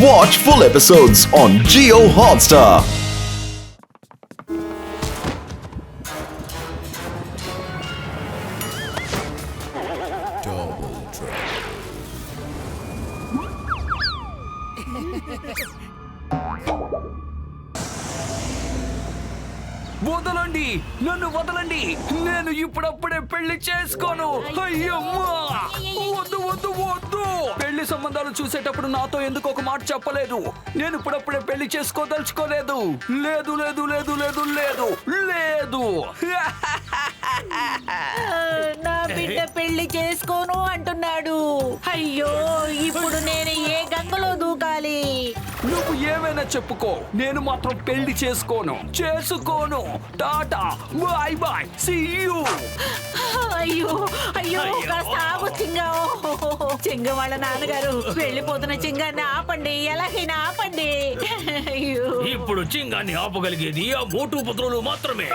Watch full episodes on Jio Hotstar. వదలండి, నన్ను వదలండి. నేను ఇప్పుడప్పుడే పెళ్లి చేసుకోను. అయ్యమ్మా, వద్దు వద్దు వద్దు. పెళ్లి సంబంధాలు చూసేటప్పుడు నాతో ఎందుకు ఒక మాట చెప్పలేదు? నేను ఇప్పుడప్పుడే పెళ్లి చేసుకోదలుచుకోలేదు. లేదు లేదు లేదు లేదు లేదు లేదు. నా బిడ్డ పెళ్లి చేసుకోను అంటున్నాడు. అయ్యో, ఇప్పుడు నేను ఏ గంగలో దూకాలి? నువ్వు ఏమైనా చెప్పుకో, నేను మాత్రం పెళ్లి చేసుకోను. టాటా, బాయ్ బాయ్, సీ యూ. అయ్యో అయ్యో, కాస్త ఆగు చింగ వాళ్ళ నాన్నగారు వెళ్ళిపోతున్న చింగాన్ని ఆపండి, ఎలాగైనా ఆపండి. అయ్యో, ఇప్పుడు చింగాన్ని ఆపగలిగేది ఆ మోటూపతులు మాత్రమే.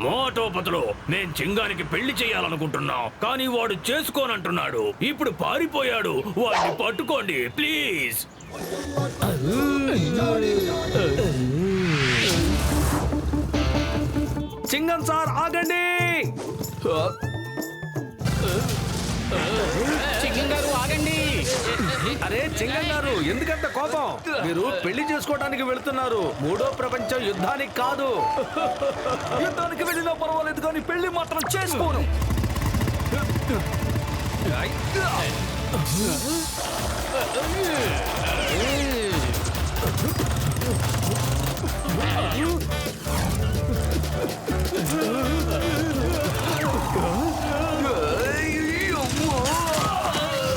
మోటోపతులు, నేను చింగానికి పెళ్లి చేయాలనుకుంటున్నా, కానీ వాడు చేసుకోనంటున్నాడు. ఇప్పుడు పారిపోయాడు. వాడిని పట్టుకోండి ప్లీజ్. చింగం సార్, ఆగండి. చింగం గారు ఆగండి. అరే చింగం గారు, ఎందుకంత కోపం? మీరు పెళ్లి చేసుకోవడానికి వెళ్తున్నారు, మూడో ప్రపంచ యుద్ధానికి కాదు. యుద్ధానికి వెళ్ళినా పర్వాలేదు, కానీ పెళ్లి మాత్రం చేసుకోను.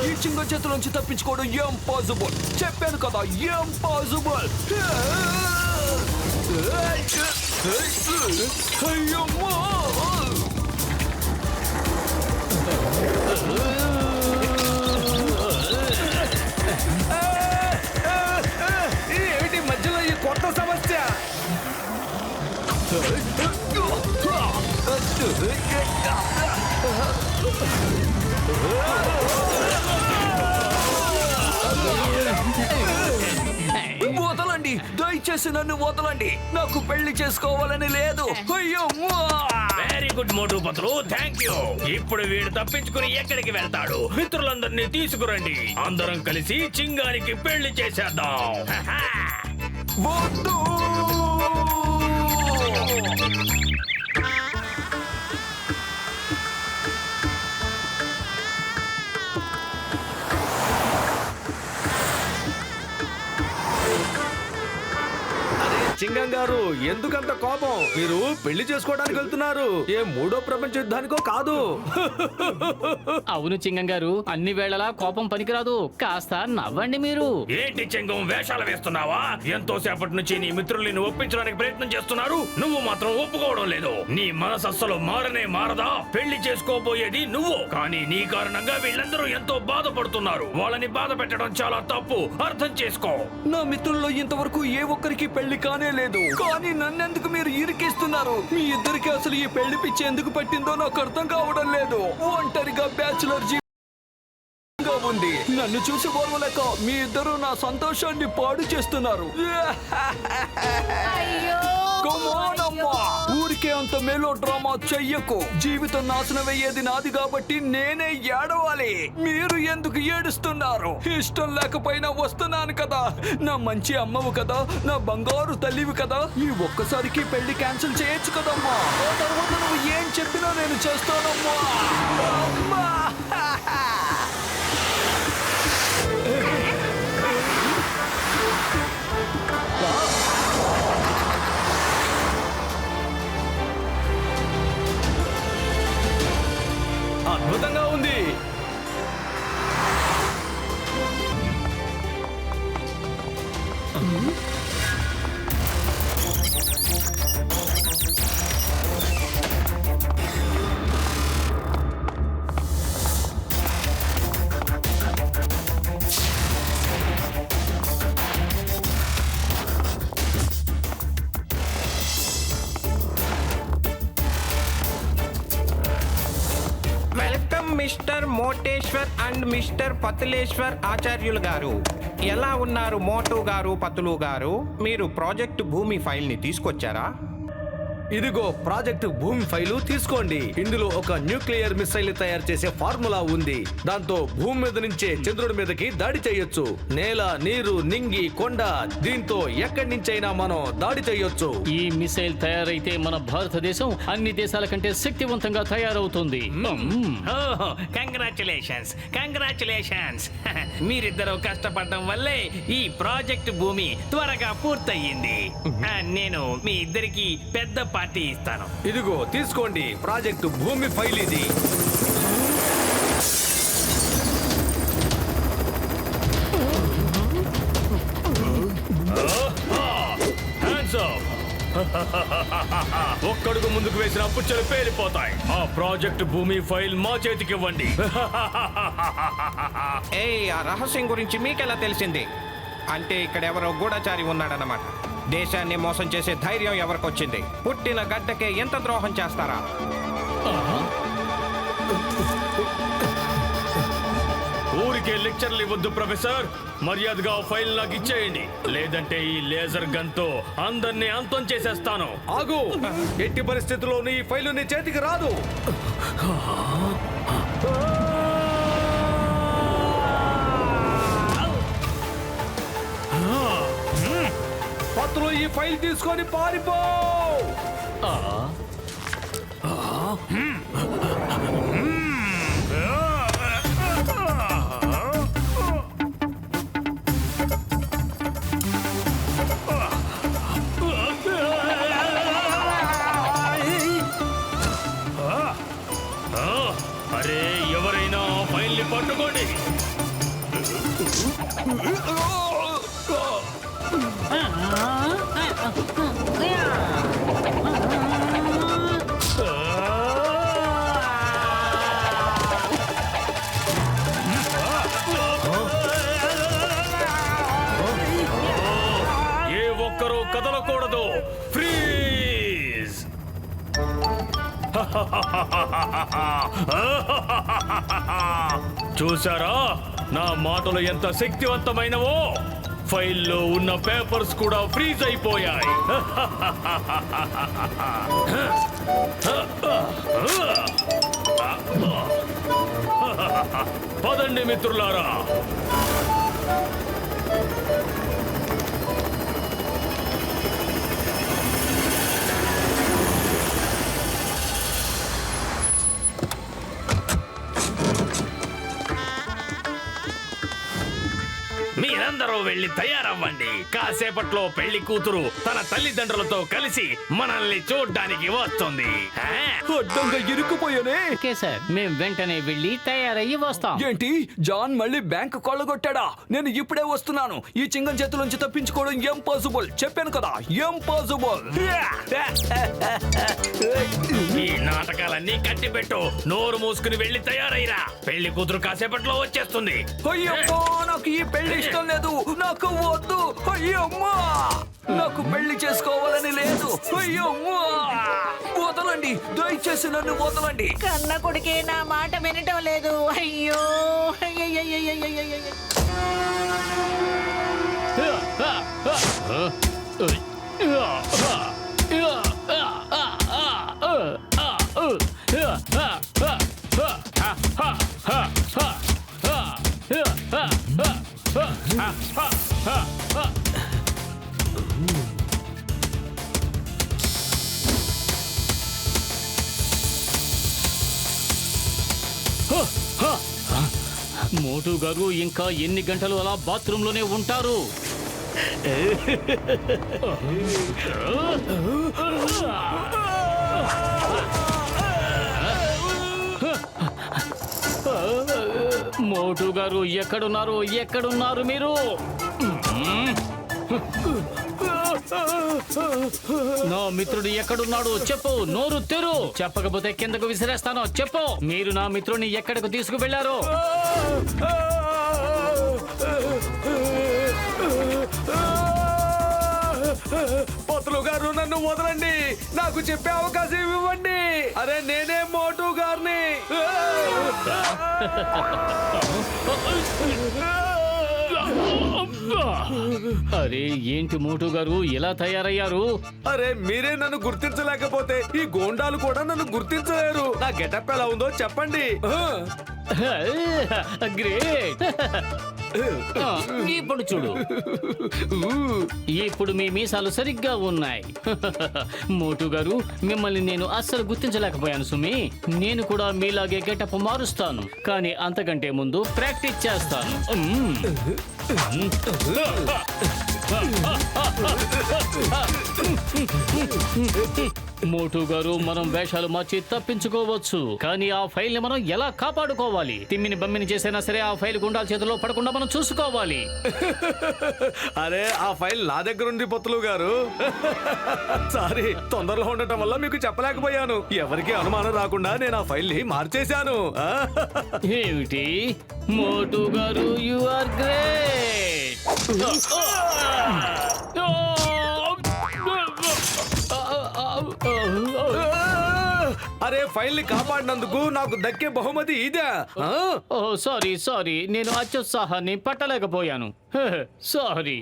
ఈ చింగ చేతుల నుంచి తప్పించుకోవడం ఇంపాసిబుల్. చెప్పాను కదా, ఇంపాసిబుల్. అయ్యమ్మా, ఏమిటి మధ్యలో ఈ కొత్త సమస్య? వదలండి, దయచేసి నన్ను వదలండి. నాకు పెళ్లి చేసుకోవాలని లేదు. అయ్యమ్మా. Very good Motu Patlu, thank you. ఇప్పుడు వీడు తప్పించుకుని ఎక్కడికి వెళ్తాడు? మిత్రులందరినీ తీసుకురండి, అందరం కలిసి చింగానికి పెళ్లి చేసేద్దాం. వద్దు. చింగం గారు, ఎందుకంత కోపం? మీరు పెళ్లి చేసుకోవడానికి వెళ్తున్నారు, ఏ మూడో ప్రపంచ యుద్ధానికో కాదు. అవును చింగం గారు, అన్ని వేళలా కోపం పనికిరాదు. కాస్త నవ్వండి మీరు. ఏంటి చింగం, వేషాలు వేస్తున్నావా? ఎంతో సేపటి నుంచి నీ మిత్రుల్ని ఒప్పించడానికి ప్రయత్నం చేస్తున్నారు, నువ్వు మాత్రం ఒప్పుకోవడం లేదు. నీ మనసు అస్సలు మారదా? పెళ్లి చేసుకోబోయేది నువ్వు, కానీ నీ కారణంగా వీళ్ళందరూ ఎంతో బాధపడుతున్నారు. వాళ్ళని బాధ పెట్టడం చాలా తప్పు, అర్థం చేసుకో. నా మిత్రుల్లో ఇంతవరకు ఏ ఒక్కరికి పెళ్లి కానే లేదు, కానీ నన్నెందుకు మీరు ఇరికిస్తున్నారు? మీ ఇద్దరికి అసలు ఈ పెళ్లి పిచ్చి ఎందుకు పట్టిందో నాకు అర్థం కావడం లేదు. ఒంటరిగా బ్యాచులర్ జీవితంగా ఉంది. నన్ను చూసి ఓర్వలేక మీ ఇద్దరు నా సంతోషాన్ని పాడు చేస్తున్నారు. అయ్యో, Come on, అమ్మా, ఊరికే అంత మెలో డ్రామా చెయ్యకు. జీవితం నాశనం అయ్యేది నాది కాబట్టి నేనే ఏడవాలి. మీరు ఎందుకు ఏడుస్తున్నారు? ఇష్టం లేకపోయినా వస్తున్నాను కదా. నా మంచి అమ్మవు కదా, నా బంగారు తల్లివి కదా. ఈ ఒక్కసారికి పెళ్లి క్యాన్సిల్ చేయొచ్చు కదమ్మా. ఆ తర్వాత నువ్వు ఏం చెప్పినా నేను చేస్తానమ్మా. అమ్మా. అద్భుతంగా ఉంది. మిస్టర్ మోటేశ్వర్ అండ్ మిస్టర్ పతులేశ్వర్ ఆచార్యులు గారు. ఎలా ఉన్నారు మోటు గారు, పతులు గారు? మీరు ప్రాజెక్టు భూమి ఫైల్ ని తీసుకొచ్చారా? ఇదిగో ప్రాజెక్ట్ భూమి ఫైలు తీసుకోండి. ఇందులో ఒక న్యూక్లియర్ మిసైల్ తయారు చేసే ఫార్ములా ఉంది. దాంతో భూమి మీద నుంచే చంద్రుడి మీదకి దాడి చేయొచ్చు. నేల, నీరు, నింగి, కొండ, దీంతో ఎక్కడి నుంచైనా మనం దాడి చేయొచ్చు. ఈ మిసైల్ తయారైతే మన భారతదేశం అన్ని దేశాల కంటే శక్తివంతంగా తయారవుతుంది. కంగ్రాచులేషన్స్ మీరిద్దరూ కష్టపడడం వల్లే ఈ ప్రాజెక్ట్ భూమి త్వరగా పూర్తయింది. నేను మీ ఇద్దరికి పెద్ద పార్టీ ఇస్తాను. ఇదిగో తీసుకోండి ప్రాజెక్ట్ భూమి ఫైల్ ఇది. Hands up! ఒక్కడుగు ముందుకు వేసిన పుచ్చలు పేలిపోతాయి. ఆ ప్రాజెక్ట్ భూమి ఫైల్ మా చేతికి ఇవ్వండి. ఆ రహస్యం గురించి మీకెలా తెలిసింది? అంటే ఇక్కడ ఎవరో గూఢచారి ఉన్నాడన్నమాట. దేశాన్ని మోసం చేసే ధైర్యం ఎవరికొచ్చింది? పుట్టిన గడ్డకే ఎంత ద్రోహం చేస్తారా? ఊరికే లెక్చర్లు ఇవ్వద్దు ప్రొఫెసర్. మర్యాదగా ఫైల్ నాకు ఇచ్చేయండి, లేదంటే ఈ లేజర్ గన్ తో అందరినీ అంతం చేసేస్తాను. ఆగు! ఎట్టి పరిస్థితుల్లోనూ ఈ ఫైలు నీ చేతికి రాదు. పత్రులు ఈ ఫైల్ తీసుకొని పారిపో. అరే ఎవరైనా ఫైల్ ని పట్టుకోండి. ఏ ఒక్కరూ కదలకూడదు. ఫ్రీజ్! చూసారా నా మాటలు ఎంత శక్తివంతమైనవో? ఫైల్లో ఉన్న పేపర్స్ కూడా ఫ్రీజ్ అయిపోయాయి. పదండి మిత్రులారా. మీరందరూ వెళ్ళి తయారవ్వండి. కాసేపట్లో పెళ్లి కూతురు తన తల్లిదండ్రులతో కలిసి మనల్ని చూడ్డానికి వస్తుంది. అడ్డంగా ఇరుక్కుపోయానే. ఓకే సార్, మేం వెంటనే వెళ్ళి తయారయ్యి వస్తాం. ఏంటి, జాన్ మళ్ళీ బ్యాంక్ కొల్లగొట్టాడా? నేను ఇప్పుడే వస్తున్నాను. ఈ చింగం చేతుల తప్పించుకోవడం ఇంపాసిబుల్. చెప్పాను కదా, ఇంపాసిబుల్. ఈ నాటకాలన్నీ కట్టిపెట్టు. నోరు మూసుకుని వెళ్ళి తయారైరా. పెళ్లి కూతురు కాసేపట్లో వచ్చేస్తుంది. అయ్యమ్మా, నాకు ఈ పెళ్లి ఇష్టం లేదు. నాకు వద్దు. అయ్యమ్మా, నాకు పెళ్లి చేసుకోవాలని లేదు. అయ్యమ్మా, వదలండి, దయచేసి నన్ను వదలండి. కన్న కొడుకే నా మాట వినటం లేదు. అయ్యో మోటు గారు ఇంకా ఎన్ని గంటలు అలా బాత్రూమ్ లోనే ఉంటారు? మోటు గారు ఎక్కడున్నారు? ఎక్కడున్నారు మీరు? నా మిత్రుడు ఎక్కడున్నాడు? చెప్పు, నోరు తెరు. చెప్పకపోతే కిందకు విసిరేస్తాను. చెప్పు, మీరు నా మిత్రుడిని ఎక్కడికి తీసుకువెళ్లారు? పత్రులు గారు, నన్ను వదలండి. నాకు చెప్పే అవకాశం ఇవ్వండి. అరే నేనే మోటు గారిని. అరే ఏంటి మోటు గారు ఇలా తయారయ్యారు? అరే మీరే నన్ను గుర్తించలేకపోతే ఈ గోండాలు కూడా నన్ను గుర్తించలేరు. నా గెటప్ ఎలా ఉందో చెప్పండి. గ్రేట్. ఇప్పుడు చూడు, ఇప్పుడు మీ మీసాలు సరిగ్గా ఉన్నాయి. మోటు గారు మిమ్మల్ని నేను అస్సలు గుర్తించలేకపోయాను సుమి. నేను కూడా మీలాగే గెటప్ మారుస్తాను, కానీ అంతకంటే ముందు ప్రాక్టీస్ చేస్తాను. మోటు గారు మనం వేషాలు మార్చి తప్పించుకోవచ్చు, కానీ ఆ ఫైల్ ని మనం ఎలా కాపాడుకోవాలి? తిమ్మిని బమ్మిని చేసైనా సరే ఆ ఫైల్ గుండాల చేతిలో పడకుండా మనం చూసుకోవాలి. అరే ఆ ఫైల్ నా దగ్గర ఉంది పొత్తులు గారు. సారీ, తొందరలో ఉండటం వల్ల మీకు చెప్పలేకపోయాను. ఎవరికి అనుమానం రాకుండా నేను ఆ ఫైల్ ని మార్చేశాను. ఏమిటి మోటు గారు, యు ఆర్ గ్రేట్. అరే ఫైల్ ని కాపాడినందుకు నాకు దక్కే బహుమతి ఇదే. ఓ సారీ, నేను అత్యుత్సాహాన్ని పట్టలేకపోయాను. సారీ.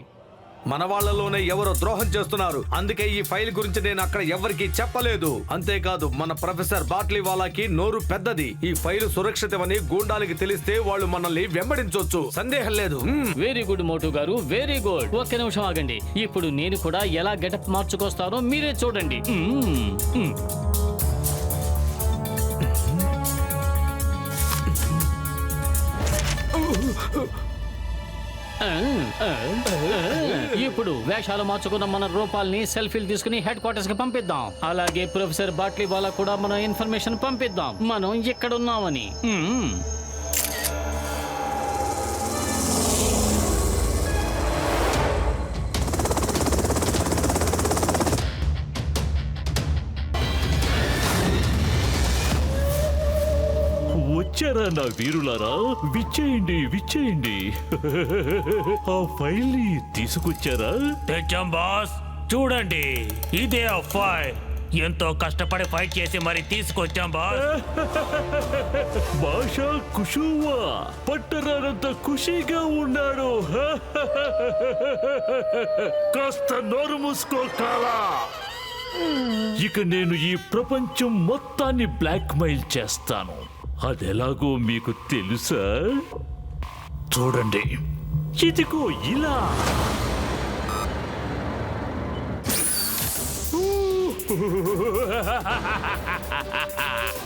మన వాళ్ళలోనే ఎవరో ద్రోహం చేస్తున్నారు, అందుకే ఈ ఫైల్ గురించి నేను అక్కడ ఎవరికి చెప్పలేదు. అంతేకాదు మన ప్రొఫెసర్ బాట్లీ వాళ్ళకి నోరు పెద్దది. ఈ ఫైల్ సురక్షితమని గూండాలకి తెలిస్తే వాళ్ళు మనల్ని వెంబడించొచ్చు, సందేహం లేదు. వెరీ గుడ్ మోటు గారు, వెరీ గుడ్. ఒక్క నిమిషం ఆగండి, ఇప్పుడు నేను కూడా ఎలా గెటప్ మార్చుకొస్తానో మీరే చూడండి. ఇప్పుడు వేషాలు మార్చుకున్న మన రూపాల్ని సెల్ఫీలు తీసుకుని హెడ్ క్వార్టర్స్ కి పంపిద్దాం. అలాగే ప్రొఫెసర్ బాట్లీ వాళ్ళ కూడా మన ఇన్ఫర్మేషన్ పంపిద్దాం మనం ఇక్కడ ఉన్నామని. వచ్చారా నా వీరులారా? విచ్చేయండి. ఆ ఫైల్ ని తీసుకొచ్చారా? తెచ్చాం బాస్, చూడండి ఇదే ఆ ఫైల్. ఎంతో కష్టపడి ఫైట్ చేసి మరి తీసుకొచ్చాం బాస్. భాషా కుషువా పట్టరానంత ఖుషీగా ఉన్నాడు. కాస్త నోరు మూసుకోకాలా. ఇక నేను ఈ ప్రపంచం మొత్తాన్ని బ్లాక్ మెయిల్ చేస్తాను. అదెలాగో మీకు తెలుసా? చూడండి, ఇదిగో ఇలా.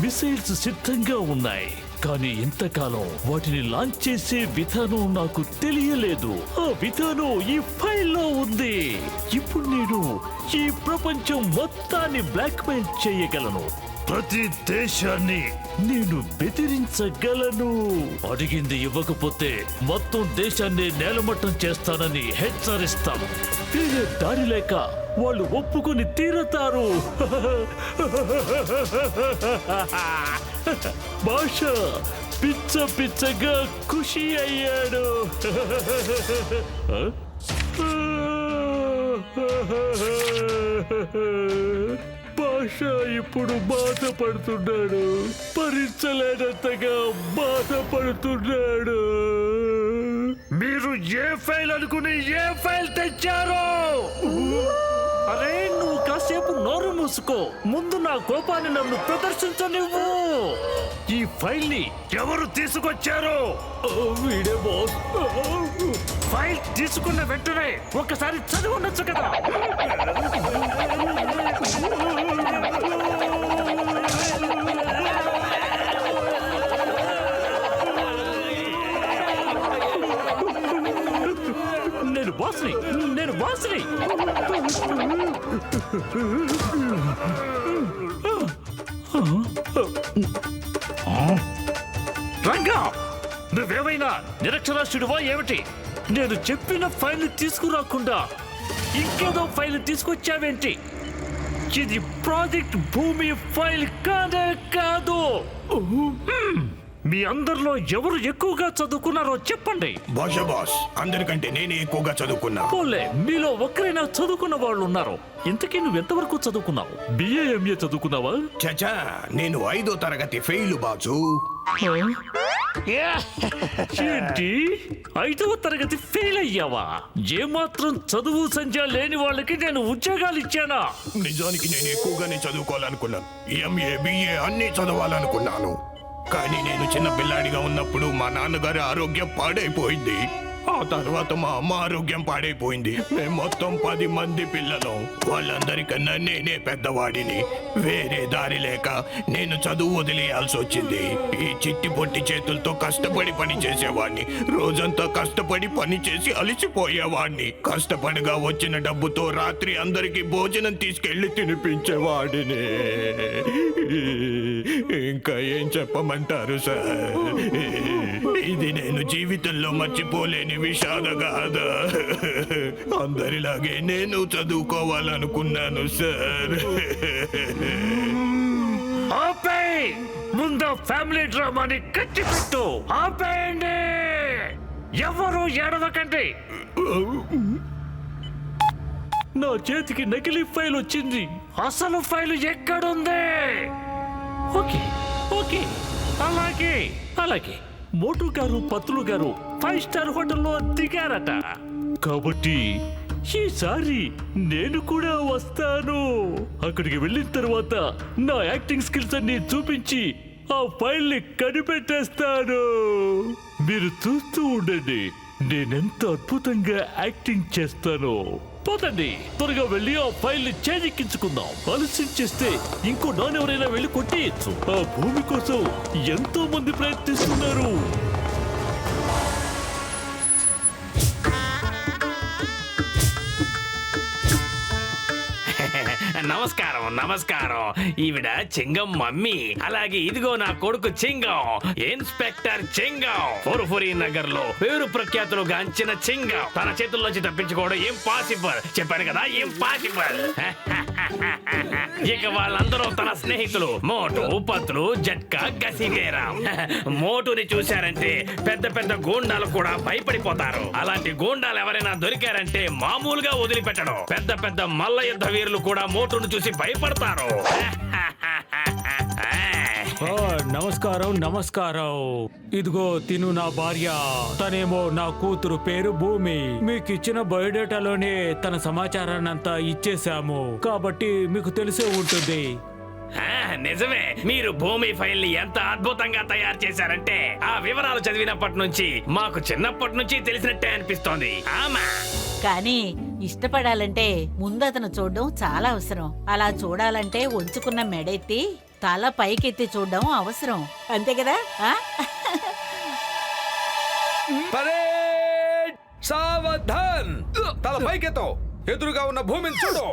మిసైల్స్ సిద్ధంగా ఉన్నాయి, కానీ ఇంతకాలం వాటిని లాంచ్ చేసే విధానం నాకు తెలియలేదు. ఆ విధానం ఈ ఫైల్లో ఉంది. ఇప్పుడు నేను ఈ ప్రపంచం మొత్తాన్ని బ్లాక్ మెయిల్ చేయగలను. ప్రతి దేశాన్ని నేను బెదిరించగలను. అడిగింది ఇవ్వకపోతే మొత్తం దేశాన్ని నేలమట్టం చేస్తానని హెచ్చరిస్తాను. వేరే దారి లేక వాళ్ళు ఒప్పుకొని తీరతారు. భాష పిచ్చగా ఖుషి అయ్యాడు. భాష ఇప్పుడు బాధపడుతున్నాడు, భరించలేనంతగా బాధపడుతున్నాడు. మీరు ఏ ఫైల్ అనుకుని ఏ ఫైల్ తెచ్చారు? అరే నువ్వు కాసేపు నోరు మూసుకో. ముందు నా కోపాన్ని నన్ను ప్రదర్శించనివ్వు. ఈ ఫైల్ ని ఎవరు తీసుకొచ్చారు? వీడే బాస్. ఫైల్ తీసుకున్న వెంటనే ఒకసారి చదివి ఉండొచ్చు కదా. నేను బాస్ని. రంగా, నువ్వేమైనా నిరక్షరాస్యుడివా ఏమిటి? నేను చెప్పిన ఫైల్ తీసుకురాకుండా ఇంకేదో ఫైల్ తీసుకొచ్చావేంటి? ఇది ప్రాజెక్ట్ భూమి ఫైల్ కాదు. మీ అందరిలో ఎవరు ఎక్కువగా చదువుకున్నారో చెప్పండి. బాస్ అందరికంటే నేనే ఎక్కువగా చదువుకున్నా. పోలే, మీలో ఒక్కరైనా చదువుకున్న వాళ్ళు ఉన్నారు. ఇంతకీ నువ్వు ఎంతవరకు చదువుకున్నావు? BA, MA చదువుకున్నావా? చచా, నేను 5వ తరగతి ఫెయిల్ బాజు. ఏంటి, 5వ తరగతి ఫెయిల్ అయ్యావా? ఏమాత్రం చదువు సంధ్య లేని వాళ్ళకి నేను ఉద్యోగాలు ఇచ్చానా? నిజానికి నేను ఎక్కువగానే చదువుకోవాలనుకున్నాను. ఎంఏ, బిఏ అన్నీ చదవాలనుకున్నాను. కానీ నేను చిన్న పిల్లాడిగా ఉన్నప్పుడు మా నాన్నగారి ఆరోగ్యం పాడైపోయింది. ఆ తర్వాత మా అమ్మ ఆరోగ్యం పాడైపోయింది. మేము మొత్తం 10 మంది పిల్లలు. వాళ్ళందరికన్నా నేనే పెద్దవాడిని. వేరే దారి లేక నేను చదువు వదిలేయాల్సి వచ్చింది. ఈ చిట్టి పొట్టి చేతులతో కష్టపడి పని చేసేవాడిని. రోజంతా కష్టపడి పని చేసి అలసిపోయేవాడిని. కష్టపడిగా వచ్చిన డబ్బుతో రాత్రి అందరికీ భోజనం తీసుకెళ్లి తినిపించేవాడిని. ఇంకా ఏం చెప్పమంటారు సార్? ఇది నేను జీవితంలో మర్చిపోలేని విషాద గాథ. అందరిలాగే నేను చదువుకోవాలనుకున్నాను సార్. ఆపేయ్! ముందు ఫ్యామిలీ డ్రామాని కట్టిపెట్టు. ఆపేయండి! ఎవరు ఏడవకండి. నా చేతికి నకిలీ ఫైల్ వచ్చింది. అసలు ఫైల్ ఎక్కడుంది? ఓకే ఓకే, అలాగే అలాగే. మోటు గారు, పత్తులు గారు 5 స్టార్ హోటల్లో దిగారట. కాబట్టి ఈసారి నేను కూడా వస్తాను. అక్కడికి వెళ్ళిన తర్వాత నా యాక్టింగ్ స్కిల్స్ అన్ని చూపించి ఆ ఫైల్ ని కనిపెట్టేస్తాను. మీరు చూస్తూ ఉండండి, నేనెంత అద్భుతంగా యాక్టింగ్ చేస్తానో. పోతండి, త్వరగా వెళ్ళి ఆ ఫైల్ ని చేజిక్కించుకుందాం. ఆలస్యం చేస్తే ఇంకో నానెవరైనా వెళ్ళి కొట్టేయచ్చు. ఆ భూమి కోసం ఎంతో మంది ప్రయత్నిస్తున్నారు. నమస్కారం నమస్కారం. ఈవిడ చింగం మమ్మీ. అలాగే ఇదిగో నా కొడుకు చింగం, ఇన్స్పెక్టర్ చింగం. ఫోర్ఫురి నగర్ లో పేరు ప్రఖ్యాతులు గాంచిన చింగం. తన చేతుల్లోంచి తప్పించుకోవడం ఇంపాసిబుల్. చెప్పాను కదా, ఇంపాసిబుల్. ఇక వాళ్ళందరూ తన స్నేహితులు మోటు, పత్తులు, జట్కా, గసిగేరా. మోటుని చూశారంటే పెద్ద పెద్ద గూండాలు కూడా భయపడిపోతారు. అలాంటి గూండాలు ఎవరైనా దొరికారంటే మామూలుగా వదిలిపెట్టడం. పెద్ద పెద్ద మల్ల యుద్ధ వీరులు కూడా మోటును చూసి భయపడతారు. నమస్కారం నమస్కారం. ఇదిగో తిను నా భార్య. తనేమో నా కూతురు, పేరు భూమి. మీకు ఇచ్చిన బయోడేటాలోనే తన సమాచారాన్ని అంతా ఇచ్చేసాము, కాబట్టి మీకు తెలిసే ఉంటుంది. నిజమే, మీరు భూమి ఫైల్ ని ఎంత అద్భుతంగా తయారు చేశారంటే ఆ వివరాలు చదివినప్పటి నుంచి మాకు చిన్నప్పటి నుంచి తెలిసినట్టే అనిపిస్తోంది. ఆమా, కానీ ఇష్టపడాలంటే ముందు అతను చూడడం చాలా అవసరం. అలా చూడాలంటే వంచుకున్న మెడెత్తి తల పైకెత్తి చూడడం అవసరం. అంతే కదా? పరేడ్! సావధాన్! తల పైకెత్తో, ఎదురుగా ఉన్న భూమిని చూడు.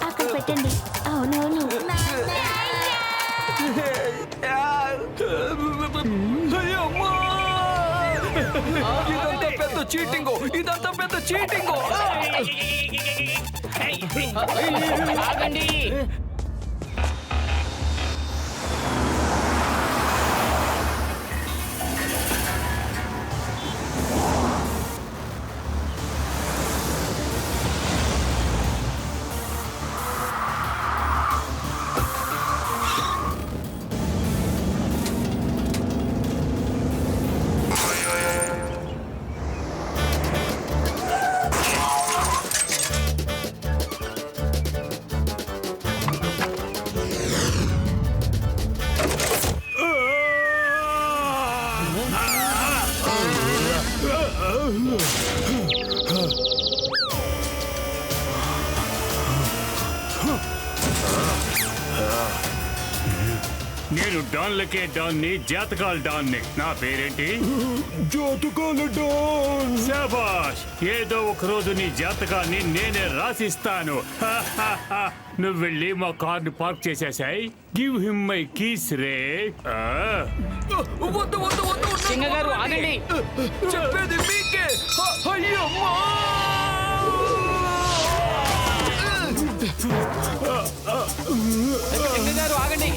అక్కడ పెట్టండి. అవునవును. అయ్యమ్మా! ఇదంతా పెద్ద చీటింగు, ఇదంతా పెద్ద చీటింగు. ఆగండి. నేను డాన్లకే డాన్ని, జాతకాల డాన్ని. నా పేరేంటి? జాతకాల డాన్. శాబాష్! ఏదో ఒక రోజు నీ జాతకాన్ని నేనే రాసిస్తాను. నువ్వు వెళ్ళి మా కార్ని పార్క్ చేసేసాయి. గివ్ హిమ్ మై కీస్ రే. వద్దు వద్దు వద్దు, చింగ గారు ఆగండి. చెప్పేది మీకే. అయ్యమ్మా! కింగ్ గారు ఆగండి.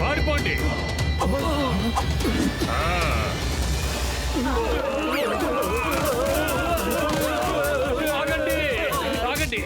పారిపోండి. ఆగండి ఆగండి.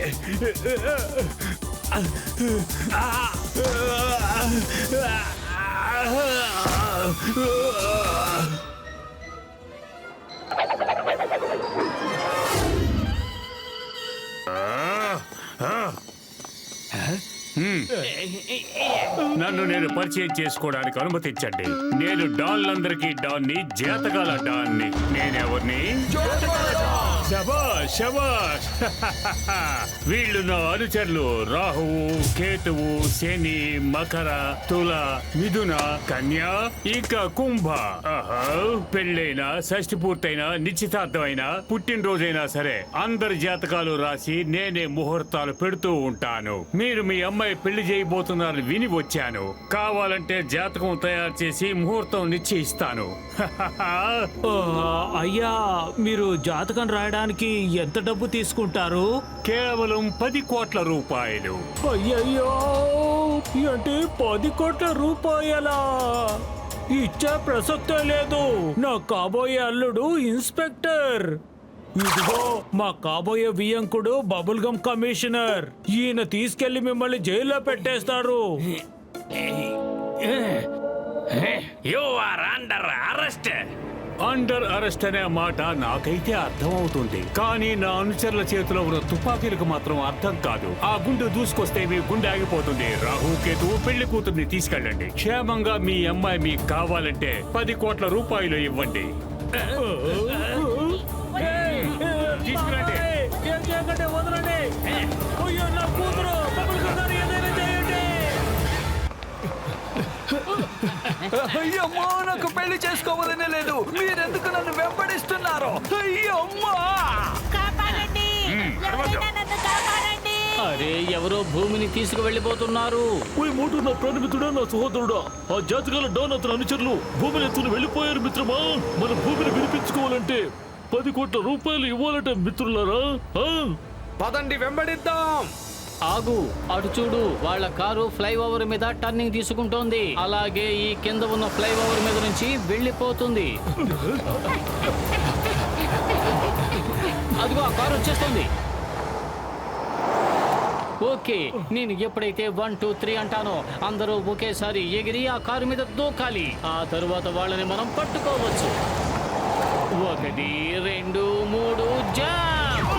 నన్ను నేను పరిచయం చేసుకోవడానికి అనుమతించండి. నేను డాన్లందరికీ డాన్ని, జాతకాల డాన్ని. నేనెవరిని? శబాష్ శబాష్. వీళ్ళు నా అనుచరులు. రాహువు, కేతువు, శని, మకర, తుల, మిథున, కన్య, ఇంకా కుంభ. పెళ్ళైనా, షష్ఠి పూర్తయినా, నిశ్చితార్థమైనా, పుట్టినరోజైనా సరే అందరి జాతకాలు రాసి నేనే ముహూర్తాలు పెడుతూ ఉంటాను. మీరు మీ అమ్మాయి పెళ్లి చేయబోతున్నారని విని వచ్చాను. కావాలంటే జాతకం తయారు చేసి ముహూర్తం నిశ్చయిస్తాను. అయ్యా, మీరు జాతకం రాయడానికి ఎంత డబ్బు తీసుకుంటారు? కేవలం 10 కోట్ల రూపాయలు. అయ్యయ్యో, అంటే 10 కోట్ల రూపాయలా? ఇచ్చే ప్రసక్తే లేదు. నా కాబోయే అల్లుడు ఇన్స్పెక్టర్. ఇదిగో మా కాబోయే వియంకుడు బబుల్ గమ్ కమిషనర్. ఈయన తీసుకెళ్లి మిమ్మల్ని జైల్లో పెట్టేస్తారు. You are under arrest. Under arrest అనే మాట నాకైతే అర్థమవుతుంది, కానీ నా అనుచరుల చేతిలో ఉన్న తుపాకీలకు మాత్రం అర్థం కాదు. ఆ గుండు దూసుకొస్తే మీ గుండె ఆగిపోతుంది. రాహు, కేతు పెళ్లి కూతుర్ని తీసుకెళ్ళండి. క్షేమంగా మీ అమ్మాయి మీకు కావాలంటే 10 కోట్ల రూపాయలు ఇవ్వండి. తీసుకురండి. వదలండి. అయ్యో, నా కూతురు. బబుల్ గమ్ గారు, ఏదైనా చేయండి. అయ్యమ్మా, నాకు పెళ్లి చేసుకోవాలనే లేదు. మీరెందుకు నన్ను వెంబడిస్తున్నారు? అయ్యమ్మా, అరే, ఎవరో భూమిని తీసుకువెళ్ళిపోతున్నారు. నా ప్రాణమిత్రుడా, నా సహోదరుడా, ఆ జాతకాల డాన్ అతని అనుచరులు భూమిని ఎత్తుని వెళ్ళిపోయారు మిత్రమా. మన భూమిని వినిపించుకోవాలంటే 10 కోట్ల రూపాయలు ఇవ్వాలంటే మిత్రులారా. పదండి, వెంబడిద్దాం. ఆగు, అటు చూడు. వాళ్ళ కారు ఫ్లైఓవర్ మీద టర్నింగ్ తీసుకుంటోంది. అలాగే ఈ కింద ఉన్న ఫ్లైఓవర్ మీద నుంచి వెళ్ళిపోతుంది. అదిగో ఆ కారు వచ్చేస్తుంది. ఓకే, నేను ఎప్పుడైతే 1 2 3 అంటానో అందరూ ఒకేసారి ఎగిరి ఆ కారు మీద దూకాలి. ఆ తరువాత వాళ్ళని మనం పట్టుకోవచ్చు. 1 2 3 జంప్.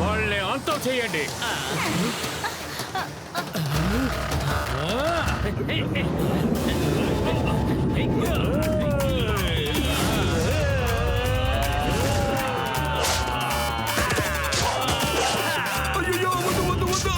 వాళ్ళని అంతం చేయండి. అయ్యో, వద్దు వద్దు వద్దు.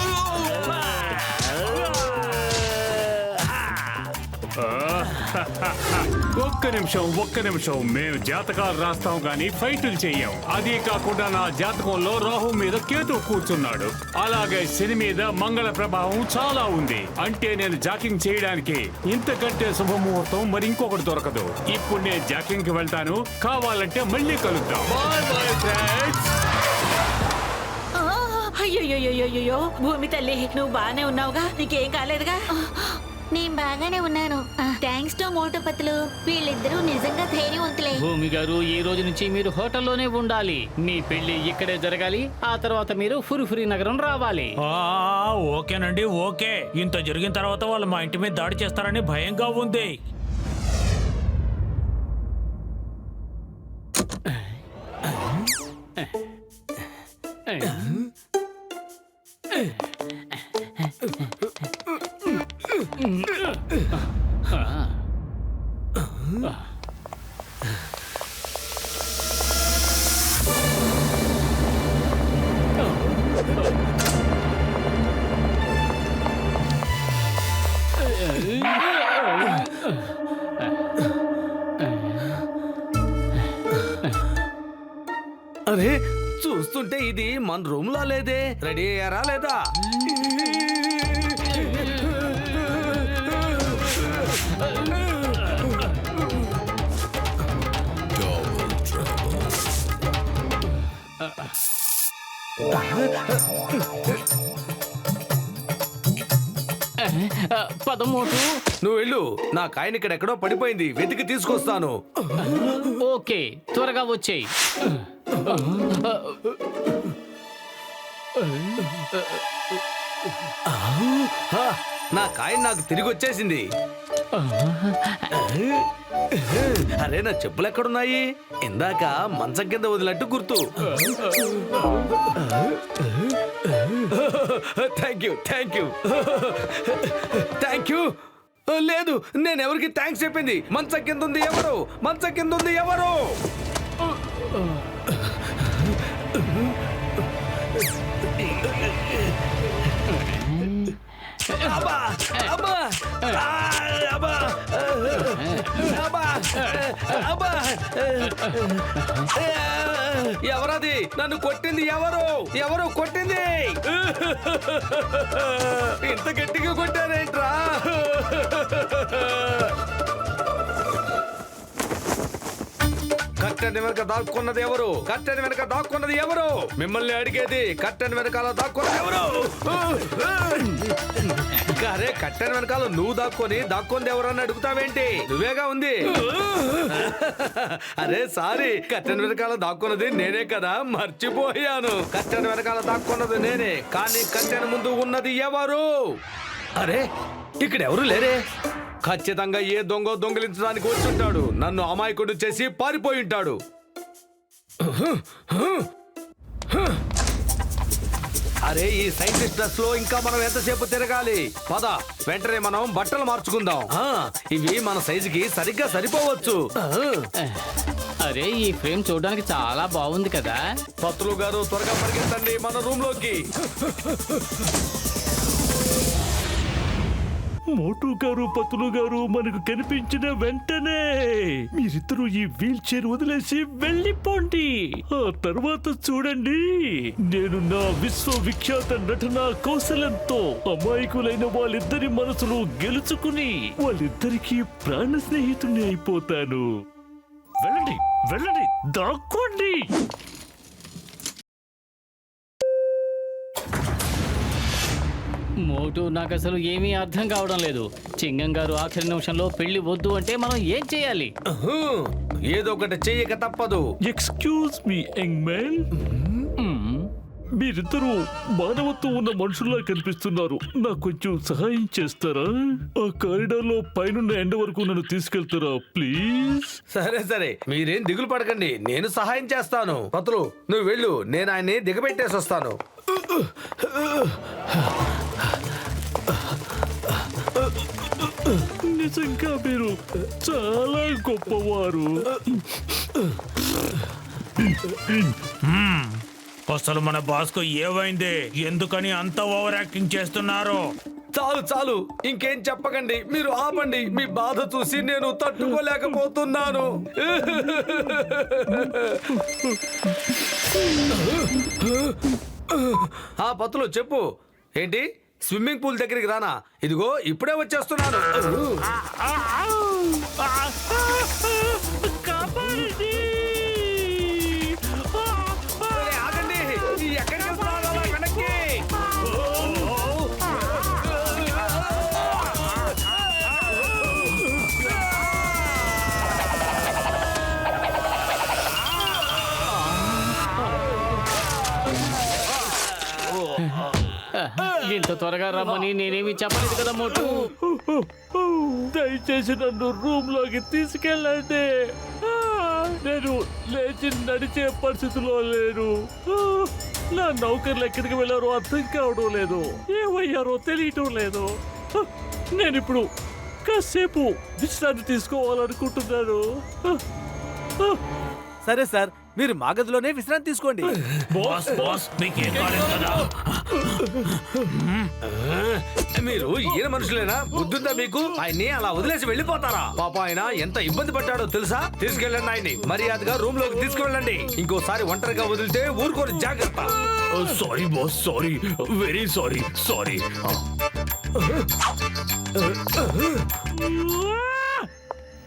ఒక్క నిమిషం. మేము జాతకాలు రాస్తాం గాని ఫైటులు చెయ్యం. అదే కాకుండా నా జాతకంలో రాహు మీద కేతు కూర్చున్నాడు. అలాగే శని మీద మంగళ ప్రభావం చాలా ఉంది. అంటే నేను జాకింగ్ చేయడానికి ఇంతకంటే శుభముహూర్తం మరి ఇంకొకటి దొరకదు. ఇప్పుడు నేను జాకింగ్ కి వెళ్తాను. కావాలంటే మళ్ళీ కలుద్దాం. Bye bye friends. అయ్యో, భూమి తల్లి, నువ్వు బానే ఉన్నావుగా? నీకేం కాలేదుగా? నేను బాగానే ఉన్నాను. Thanks to Motu Patlu. వీళ్ళిద్దరూ నిజంగా ధైర్యవంతులే. భూమి గారు, ఈ రోజు నుంచి మీరు హోటల్లోనే ఉండాలి. మీ పెళ్లి ఇక్కడే జరగాలి. ఆ తర్వాత మీరు ఫురిఫురి నగరం రావాలి. ఓకేనండి, ఓకే. ఇంత జరిగిన తర్వాత వాళ్ళు మా ఇంటి మీద దాడి చేస్తారని భయంగా ఉంది. అరే చూస్తుంటే ఇది మన రూమ్ లా లేదే. రెడీ అయ్యారా లేదా? పదమూడు. నువ్వు వెళ్ళు, నా కాయని ఇక్కడ ఎక్కడో పడిపోయింది, వెతికి తీసుకొస్తాను. ఓకే, త్వరగా వచ్చేయి. నా కాయని నాకు తిరిగి వచ్చేసింది. అరే నా చెప్పులు ఎక్కడున్నాయి? ఇందాక మంచం కింద వదిలినట్టు గుర్తు. Thank you thank you thank you. లేదు, నేను ఎవరికి థ్యాంక్స్ చెప్పింది. మంచం కింద ఉంది ఎవరు? మంచం కింద ఉంది ఎవరు? అబ్బా అబ్బా అబ్బా అబ్బా అబ్బా. ఎవరది? నన్ను కొట్టింది ఎవరు? ఎవరు కొట్టింది? ఇంత గట్టిగా కొట్టారేంట్రా? కట్టెన్ వెనక దాక్కున్నది ఎవరు? కట్టెన్ వెనక దాక్కున్నది ఎవరు? మిమ్మల్ని అడిగేది, కట్టెన్ వెనకాల దాక్కున్నది ఎవరు? అరే కట్టెన్ వెనకాల నువ్వు దాక్కుంది ఎవరని అడుగుతావేంటి? నువ్వేగా ఉంది. అరే సారీ, కట్టెన్ వెనకాల దాక్కున్నది నేనే కదా, మర్చిపోయాను. కట్టెన్ వెనకాల దాక్కున్నది నేనే, కానీ కట్టెన్ ముందు ఉన్నది ఎవరు? అరే ఇక్కడ ఎవరు లేరే. ఖచ్చితంగా ఏ దొంగిలించడానికి వచ్చుంటాడు. నన్ను అమాయకుడు చేసి పారిపోయి ఉంటాడు. అరే ఈ సైంటిస్ట్ డ్రెస్ లో ఇంకా మనం ఎంతసేపు తిరగాలి? పద, వెంటనే మనం బట్టలు మార్చుకుందాం. ఇవి మన సైజుకి సరిగ్గా సరిపోవచ్చు. అరే ఈ ఫ్రేమ్ చూడడానికి చాలా బాగుంది కదా. పత్రులు గారు త్వరగా పరిగెత్తండి మన రూమ్ లోకి. మోటు గారు, పతులు గారు మనకు కనిపించిన వెంటనే మీరిద్దరూ ఈ వీల్ చైర్ వదిలేసి వెళ్ళిపోండి. ఆ తర్వాత చూడండి, నేను నా విశ్వవిఖ్యాత నటనా కౌశలంతో అమాయకులైన వాళ్ళిద్దరి మనసులు గెలుచుకుని వాళ్ళిద్దరికీ ప్రాణ స్నేహితుడిని అయిపోతాను. వెళ్ళండి వెళ్ళండి, దాక్కోండి. మోటు, నాకు అసలు ఏమీ అర్థం కావడం లేదు. చింగం గారు ఆఖరి నిమిషంలో పెళ్లి వద్దు అంటే మనం ఏం చేయాలి? ఏదో ఒకటి చెయ్యక తప్పదు. ఎక్స్క్యూజ్ మీ యంగ్ మ్యాన్, మీరిద్దరూ మానవత్వం ఉన్న మనుషుల్లా కనిపిస్తున్నారు. నాకు కొంచెం సహాయం చేస్తారా? ఆ కారిడార్ లో పైనున్న ఎండ వరకు నన్ను తీసుకెళ్తారా ప్లీజ్? సరే సరే, మీరేం దిగులు పడకండి, నేను సహాయం చేస్తాను. పత్రులు నువ్వు వెళ్ళు, నేను ఆయన్ని దిగబెట్టేసి వస్తాను. నిజంగా మీరు చాలా గొప్పవారు. అసలు మన బాస్ కు ఏమైంది? ఎందుకని అంత ఓవర్ యాక్టింగ్ చేస్తున్నారు? చాలు చాలు, ఇంకేం చెప్పకండి. మీరు ఆపండి. మీ బాధ చూసి నేను తట్టుకోలేకపోతున్నాను. ఆ పత్తులు చెప్పు. ఏంటి, స్విమ్మింగ్ పూల్ దగ్గరికి రానా? ఇదిగో ఇప్పుడే వచ్చేస్తున్నాను. ఆగండి, ఎక్కడికి వెళ్తున్నారు? అలా వెనక్కి. ఇంత త్వరగా రమ్మని నేనేమి చెప్పలేదు కదా మోటు. దయచేసి నన్ను రూమ్ లోకి తీసుకెళ్ళండి. నేను లేచి నడిచే పరిస్థితిలో లేను. నా నౌకర్లు ఎక్కడికి వెళ్ళారో అర్థం కావడం లేదు, ఏమయ్యారో తెలియటం లేదు. నేను ఇప్పుడు కాసేపు విశ్రాంతి తీసుకోవాలనుకుంటున్నాను. సరే సార్, మీరు మా గదిలోనే విశ్రాంతి తీసుకోండి. బాస్ బాస్ మీకేం కాలేదు కదా? మీరు ఈయన మనుషులేనా? బుద్ధుందా మీకు? ఆయన్ని అలా వదిలేసి వెళ్ళిపోతారా? పాప ఆయన ఎంత ఇబ్బంది పడ్డాడో తెలుసా? తీసుకెళ్ళండి ఆయన్ని, మర్యాదగా రూమ్ లోకి తీసుకువెళ్ళండి. ఇంకోసారి ఒంటరిగా వదిలితే ఊరుకోని జాగ్రత్త. Sorry boss, sorry, very sorry, sorry.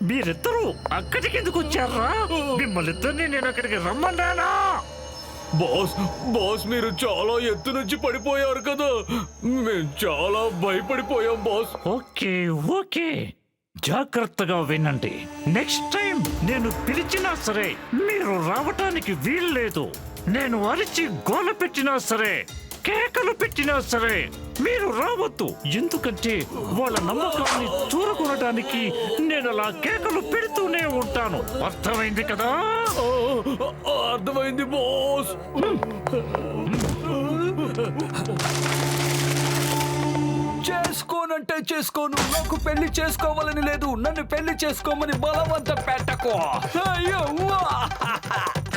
మీరిద్దరూ అక్కడికి ఎందుకు వచ్చారా? మిమ్మల్ని ఇద్దరిని నేను అక్కడికి రమ్మన్నానా? బాస్ బాస్ మీరు చాలా ఎత్తు నుంచి పడిపోయారు కదా, మేము చాలా భయపడిపోయాం బాస్. ఓకే ఓకే, జాగ్రత్తగా వినండి. నెక్స్ట్ టైం నేను పిలిచినా సరే మీరు రావటానికి వీల్లేదు. నేను అరిచి గోల పెట్టినా సరే, కేకలు పెట్టినా సరే మీరు రావద్దు. ఎందుకంటే వాళ్ళ నమ్మకాన్ని చూరగొనడానికి నేను అలా కేకలు పెడుతూనే ఉంటాను. అర్థమైంది కదా? అర్థమైంది బాస్. చేసుకోనంటే చేసుకోను, నాకు పెళ్లి చేసుకోవాలని లేదు. నన్ను పెళ్లి చేసుకోమని బలవంత పెట్టకు. అయ్యో,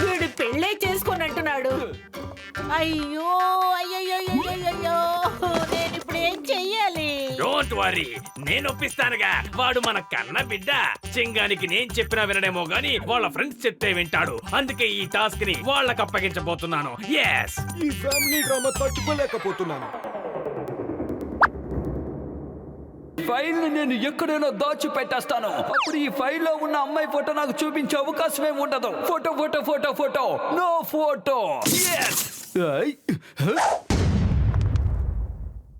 వీడు పెళ్ళే చేసుకోనంటున్నాడు. అయ్యో అయ్యో, నేను ఇప్పుడు ఏం చెయ్యాలి? డోంట్ వరీ, నేను ఒప్పిస్తానుగా. వాడు మన కన్న బిడ్డ. చింగానికి నేను చెప్పినా వినడేమో గాని వాళ్ళ ఫ్రెండ్స్ చెప్తే వింటాడు. అందుకే ఈ టాస్క్ ని వాళ్ళకి అప్పగించబోతున్నాను. yes ఈ ఫ్యామిలీ డ్రామా తట్టుకోలేకపోతున్నాను. ఫైల్ ని నేను ఎక్కడైనా దాచి పెట్టేస్తాను. అప్పుడు ఈ ఫైల్ లో ఉన్న అమ్మాయి ఫోటో నాకు చూపించే అవకాశమే ఉండదు. Photo photo photo photo, no photo.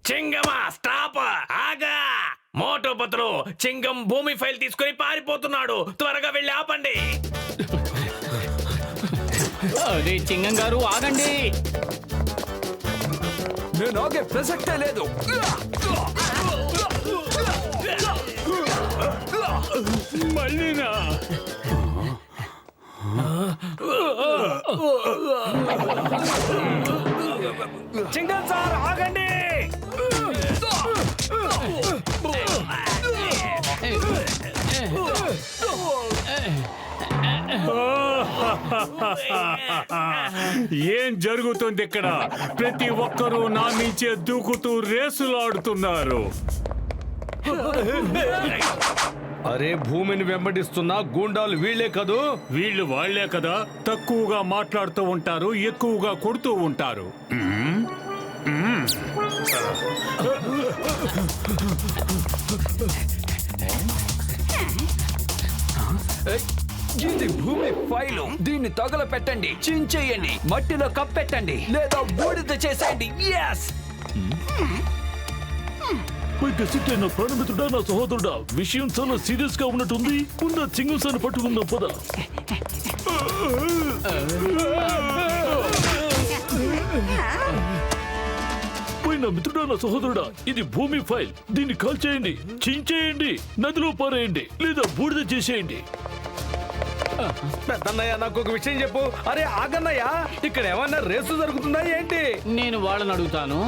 చింగమా స్టాప్, ఆగా. మోటో పత్రులు, చింగం భూమి ఫైల్ తీసుకుని పారిపోతున్నాడు. త్వరగా వెళ్ళి ఆపండి. అరే చింగం గారు ఆగండి. నేను ఆగే ప్రసక్తే లేదు. మళ్ళీనా? చింగం సార్ ఆగండి. ఏం జరుగుతుంది ఇక్కడ? ప్రతి ఒక్కరూ నా మించే దూకుతూ రేసులాడుతున్నారు. అరే, భూమిని వెంబడిస్తున్న గూండాలు వీళ్లే కదూ? వీళ్ళు వాళ్లే కదా. తక్కువగా మాట్లాడుతూ ఉంటారు, ఎక్కువగా కొడుతూ ఉంటారు. ఇది భూమి ఫైలు. దీన్ని తగల పెట్టండి, చించేయండి, మట్టిలో కప్పెట్టండి, లేదా బూడిద చేసేయండి. yes నా ప్రాణమిత్రుడా, నా సహోదరుడా, విషయం చాలా సీరియస్ గా ఉన్నట్టుంది. ఉన్న చింగంసాన్ని పట్టుకుందాం పద. నా మిత్రుడా, నా సహోదరుడా, ఇది భూమి ఫైల్. దీన్ని కాల్ చేయండి, చించేయండి, నదిలో పారేయండి, లేదా బూడిద చేసేయండి. పెద్దన్నయ్య, నాకు ఒక విషయం చెప్పు. అరే ఆగన్నయ్య, ఇక్కడ ఏమన్నా రేసు జరుగుతుందా ఏంటి? నేను వాళ్ళని అడుగుతాను.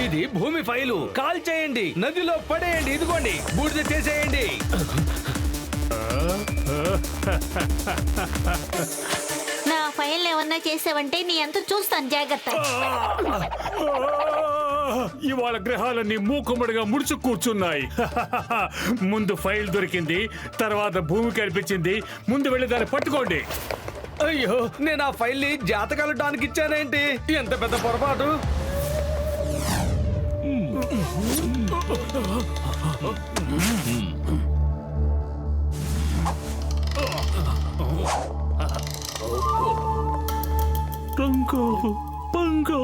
ఇది భూమి ఫైలు. కాల్ చేయండి, నదిలో పడేయండి, ఇదిగోండి, బూడిద చేసేయండి. నా ఫైల్ ఏమన్నా చేసావంటే నీ అంత చూస్తాను, జాగ్రత్త. ఇవాళ గ్రహాలన్నీ మూకుమ్మడిగా ముడుచు కూర్చున్నాయి. ముందు ఫైల్ దొరికింది, తర్వాత భూమి కనిపించింది. ముందు వెళ్ళి దాన్ని పట్టుకోండి. అయ్యో, నేను ఆ ఫైల్ ని జాతకాలు డానికి ఇచ్చానేంటి? ఎంత పెద్ద పొరపాటు. రంగో పంగో,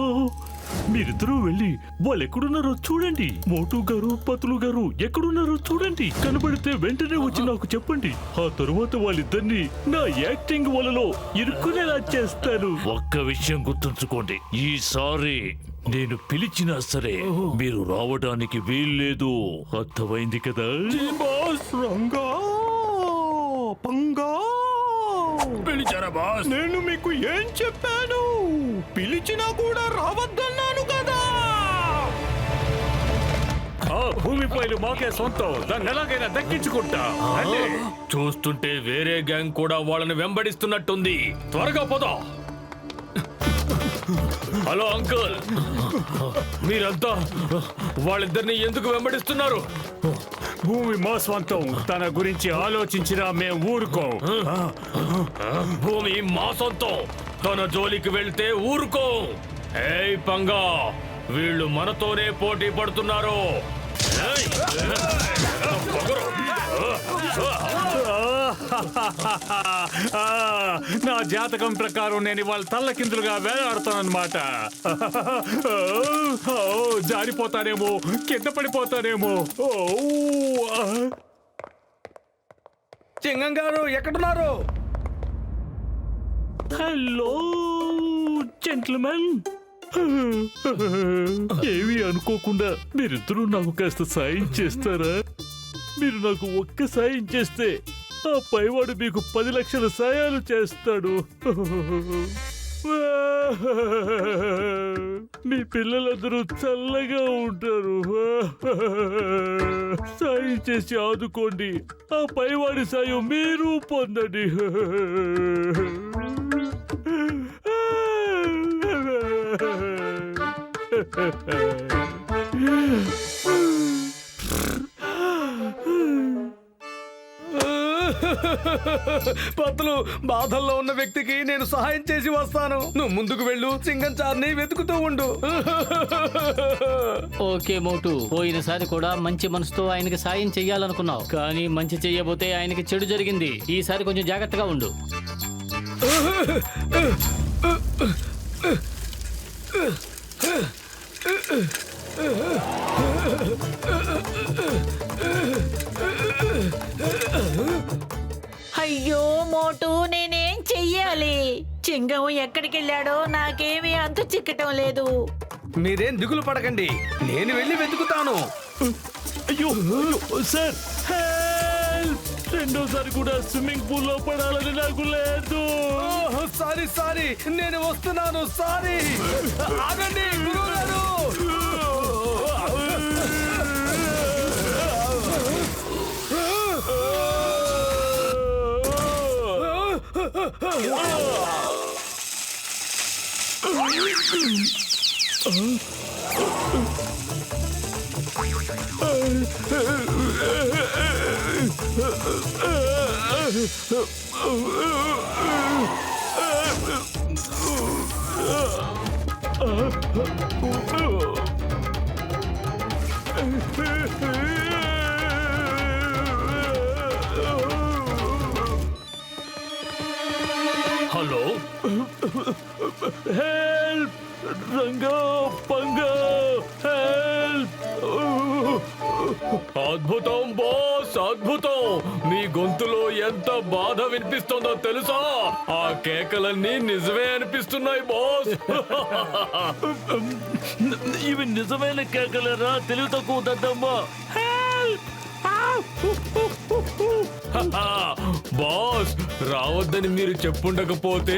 మీరిద్దరూ వెళ్ళి వాళ్ళు ఎక్కడున్నారో చూడండి. మోటు గారు, పతులు గారు ఎక్కడున్నారో చూడండి. కనబడితే వెంటనే వచ్చి నాకు చెప్పండి. ఆ తరువాత వాళ్ళిద్దరిని నా యాక్టింగ్ వలలో ఇరుక్కునేలా చేస్తాను. ఒక్క విషయం గుర్తుంచుకోండి, ఈసారి నేను పిలిచినా సరే మీరు రావడానికి వీల్లేదు. అర్థమైంది కదా? రంగా పంగా, పిలిచారా బాస్? నేను మీకు ఏం చెప్పాను? పిలిచినా కూడా రావద్దన్నాను కదా. భూమి ఫైలు మాకే సొంతం, దాన్ని ఎలాగైనా దక్కించుకుంటా. రండి. చూస్తుంటే వేరే గ్యాంగ్ కూడా వాళ్ళని వెంబడిస్తున్నట్టుంది. త్వరగా పోదా. హలో అంకుల్, మీరంతా వాళ్ళిద్దరిని ఎందుకు వెంబడిస్తున్నారు? భూమి మా స్వంతం, తన గురించి ఆలోచించినా మేము ఊరుకోం. భూమి మా సొంతం, తన జోలికి వెళ్తే ఊరుకో. ఏయ్ పంగా, వీళ్ళు మనతోనే పోటీ పడుతున్నారు. ఏయ్, పొగరు. నా జాతకం ప్రకారం నేను ఇవాళ తల్లకిందులుగా వేలాడుతానన్నమాట. జారిపోతానేమో, కింద పడిపోతానేమో. సింగం గారు ఎక్కడున్నారు? హలో జెంట్మెన్, ఏమీ అనుకోకుండా మీరిద్దరూ నాకు కాస్త సాయం చేస్తారా? మీరు నాకు ఒక్క సాయం చేస్తే ఆ పైవాడు మీకు 10 లక్షల సాయాలు చేస్తాడు. మీ పిల్లలందరూ చల్లగా ఉంటారు. సాయం చేసి ఆదుకోండి, ఆ పైవాడి సాయం మీరు పొందండి. పత్తులు, బాధల్లో ఉన్న వ్యక్తికి నేను సహాయం చేసి వస్తాను. నువ్వు ముందుకు వెళ్ళు, సింగం చార్ని వెతుకుతూ ఉండు. ఓకే మోటు, పోయినసారి కూడా మంచి మనసుతో ఆయనకి సాయం చెయ్యాలనుకున్నావు, కానీ మంచి చెయ్యబోతే ఆయనకి చెడు జరిగింది. ఈసారి కొంచెం జాగ్రత్తగా ఉండు. అయ్యో మోటు, నేనేం చెయ్యాలి? చింగం ఎక్కడికి వెళ్ళాడో నాకేమీ అంతు చిక్కటం లేదు. మీరేం దిగులు పడకండి, నేను వెళ్ళి వెతుకుతాను. అయ్యో సార్, హెల్ప్! రెండోసారి కూడా స్విమ్మింగ్ పూల్ లో పడాలని నాకు లేదు. సారీ సారీ, నేను వస్తున్నాను. సారీ. ఆగండి గురువు గారు. Hello, help! Ranga, Panga, help! అద్భుతం బాస్, అద్భుతం. మీ గొంతులో ఎంత బాధ వినిపిస్తుందో తెలుసా? ఆ కేకలన్నీ నిజమే అనిపిస్తున్నాయి బాస్. ఇవి నిజమైన కేకలేరా? తెలివి తక్కువ దద్దమ్మా. హెల్ప్! బాస్, రావద్దని మీరు చెప్పుండకపోతే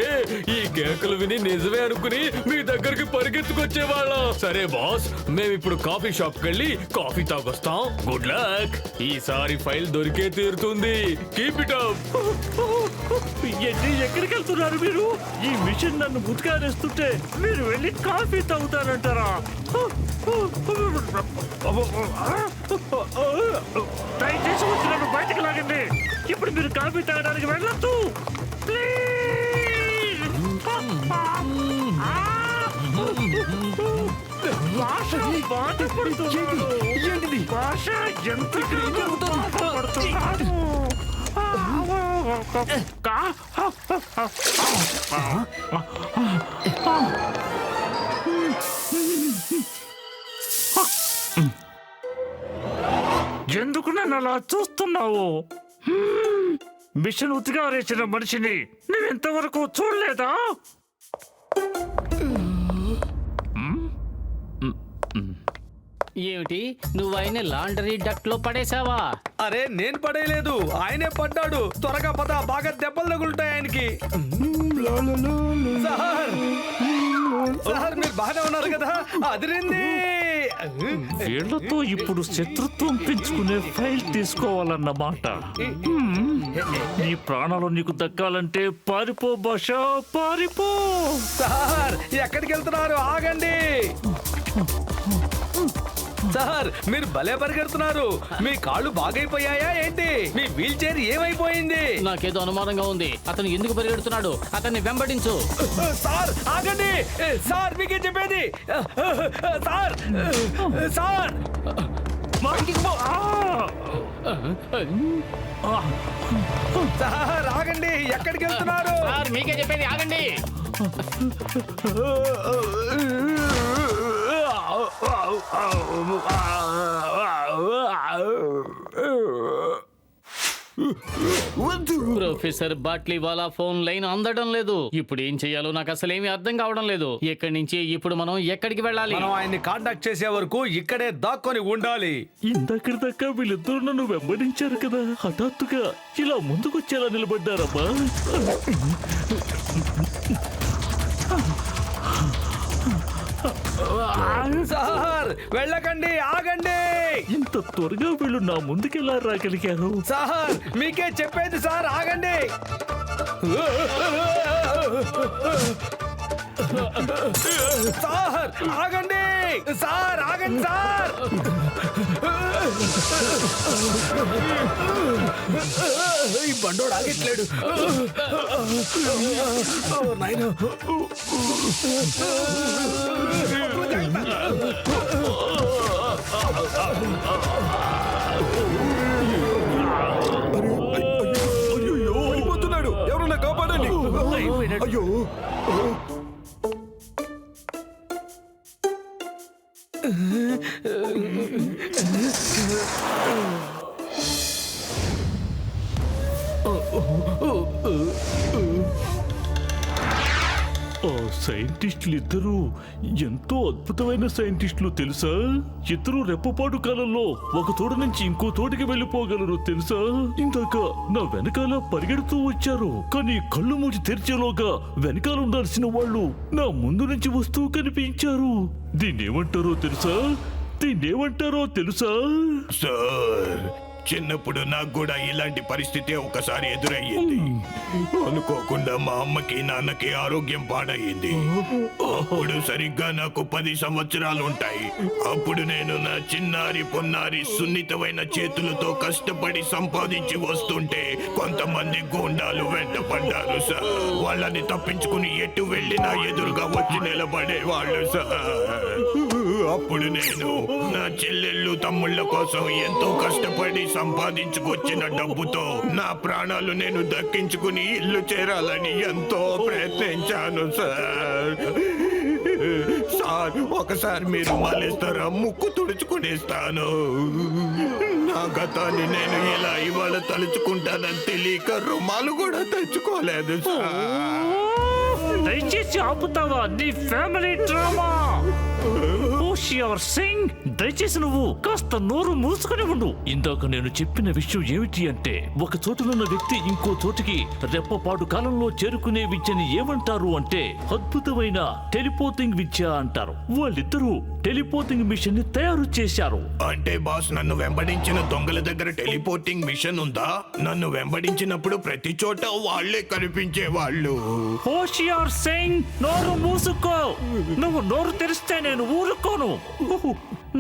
ఈ కేకలు విని నిజమే అనుకుని మీ దగ్గరికి పరిగెత్తుకొచ్చేవాళ్ళం. సరే బాస్, మేమిప్పుడు కాఫీ షాప్ కెళ్ళి కాఫీ తాగొస్తాం. Good luck. ఈసారి ఫైల్ దొరికే తీరుతుంది. Keep it up. ఎక్కడికి వెళ్తున్నారు మీరు? ఈ మిషన్ నన్ను ముట్టుకారేస్తుంటే మీరు వెళ్ళి కాఫీ తాగుతారంటారా? దయచేసి వచ్చి నన్ను బయటకు లాగండి. ఇప్పుడు మీరు కాఫీ తాగడానికి వెళ్ళొద్దు. భాష బాధపడుతున్నాడు. భాష ఎంత బాధపడుతున్నాడు. ఎందుకు నన్ను అలా చూస్తున్నావు? మిషన్ ఉతిగారేసిన మనిషిని నేను ఇంతవరకు చూడలేదా? ఏమిటి, నువ్వు ఆయన లాండరీ డక్ట్ లో పడేసావా? అరే నేను పడేయలేదు, ఆయనే పడ్డాడు. త్వరగా పద, బాగా దెబ్బలు తగులుతాయి ఆయనకి. సార్, సార్ మీరు బాగానే ఉన్నారు కదా? అదిరింది. వీళ్లతో ఇప్పుడు శత్రుత్వం పెంచుకునే ఫైల్ తీసుకోవాలన్నమాట. నీ ప్రాణాలు నీకు దక్కాలంటే పారిపో భాష, పారిపో. సార్ ఎక్కడికి వెళ్తున్నారు? ఆగండి సార్, మీరు భలే పరిగెడుతున్నారు. మీ కాళ్ళు బాగైపోయాయా ఏంటి? మీ వీల్ చైర్ ఏమైపోయింది? నాకేదో అనుమానంగా ఉంది. అతను ఎందుకు పరిగెడుతున్నాడు? అతన్ని వెంబడించు. సార్ ఆగండి సార్, మీకే చెప్పేది సార్. సార్ సార్ ఆగండి, ఎక్కడికి వెళ్తున్నారు? సార్ మీకే చెప్పేది, ఆగండి. ప్రొఫెసర్ బాట్లీవాలా ఫోన్ లైన్ అందడం లేదు. ఇప్పుడు ఏం చేయాలో నాకు అసలేమీ అర్థం కావడం లేదు. ఇక్కడి నుంచి ఇప్పుడు మనం ఎక్కడికి వెళ్ళాలి? మనం ఆయన్ని కాంటాక్ట్ చేసే వరకు ఇక్కడే దాక్కొని ఉండాలి. ఇందక్కడి దాకా వీళ్ళిద్దరు నన్ను వెంబడించారు కదా, హఠాత్తుగా ఇలా ముందుకొచ్చేలా నిలబడ్డారమ్మా. సార్ వెళ్ళకండి, ఆగండి. ఇంత త్వరగా వీళ్ళు నా ముందుకెలా రాగలిగారు? సార్ మీకే చెప్పేది సార్, ఆగండి. సార్ ఆగండి, సార్ ఆగండి సార్. ఈ బండోడు ఆగట్లేడు. నాయనా అయిపోతున్నాడు. ఎవరన్నా కాపాడండి. అయ్యో ఆ సైంటిస్టులు ఇద్దరు ఎంతో అద్భుతమైన సైంటిస్టులు తెలుసా? ఇద్దరు రెప్పపాటు కాలంలో ఒక తోట నుంచి ఇంకో తోటికి వెళ్ళిపోగలరు తెలుసా? ఇందాక నా వెనకాల పరిగెడుతూ వచ్చారు, కానీ కళ్ళు మూసి తెరిచేలోగా వెనకాల ఉండాల్సిన వాళ్ళు నా ముందు నుంచి వస్తూ కనిపించారు. దీన్నేమంటారో తెలుసా? దీన్నేమంటారో తెలుసా? సార్, చిన్నప్పుడు నాకు కూడా ఇలాంటి పరిస్థితి ఒకసారి ఎదురయ్యింది. అనుకోకుండా మా అమ్మకి నాన్నకి ఆరోగ్యం పాడయింది. అప్పుడు సరిగ్గా నాకు 10 సంవత్సరాలు ఉంటాయి. అప్పుడు నేను నా చిన్నారి పొన్నారి సున్నితమైన చేతులతో కష్టపడి సంపాదించి వస్తుంటే కొంతమంది గూండాలు వెంట పడ్డారు సార్. వాళ్ళని తప్పించుకుని ఎటు వెళ్ళినా ఎదురుగా వచ్చి నిలబడేవాళ్ళు సార్. అప్పుడు నేను నా చెల్లెళ్ళు తమ్ముళ్ళ కోసం ఎంతో కష్టపడి సంపాదించుకొచ్చిన డబ్బుతో నా ప్రాణాలు నేను దక్కించుకుని ఇల్లు చేరాలని ఎంతో ప్రయత్నించాను సార్. సార్ ఒకసారి మీరు మాలేస్తారా? ముక్కు తుడుచుకునేస్తాను. నా గతాన్ని నేను ఇలా ఇవాళ తలుచుకుంటానని తెలియక రుమాలు కూడా తెచ్చుకోలేదు సార్. దయచేసి ఆపుతావా నీ ఫ్యామిలీ డ్రామా? హోషియార్ సింగ్, దయచేసి నువ్వు కాస్త నోరు మూసుకుని ఉండు. ఇందాక నేను చెప్పిన విషయం ఏమిటి అంటే, ఒక చోటునున్న వ్యక్తి ఇంకో చోటికి రెప్పపాటు కాలంలో చేరుకునే విద్యని ఏమంటారు అంటే అద్భుతమైన టెలిపోతింగ్ విద్య అంటారు. వాళ్ళిద్దరూ టెలిపోతింగ్ మిషన్ ని తయారు చేశారు. అంటే బాస్, నన్ను వెంబడించిన దొంగల దగ్గర టెలిపోర్టింగ్ మిషన్ ఉందా? నన్ను వెంబడించినప్పుడు ప్రతి చోట వాళ్లే కనిపించే వాళ్ళు. హోషియార్ సింగ్, నోరు మూసుకో. నువ్వు నోరు తెరిస్తే నేను ఊరుకోను.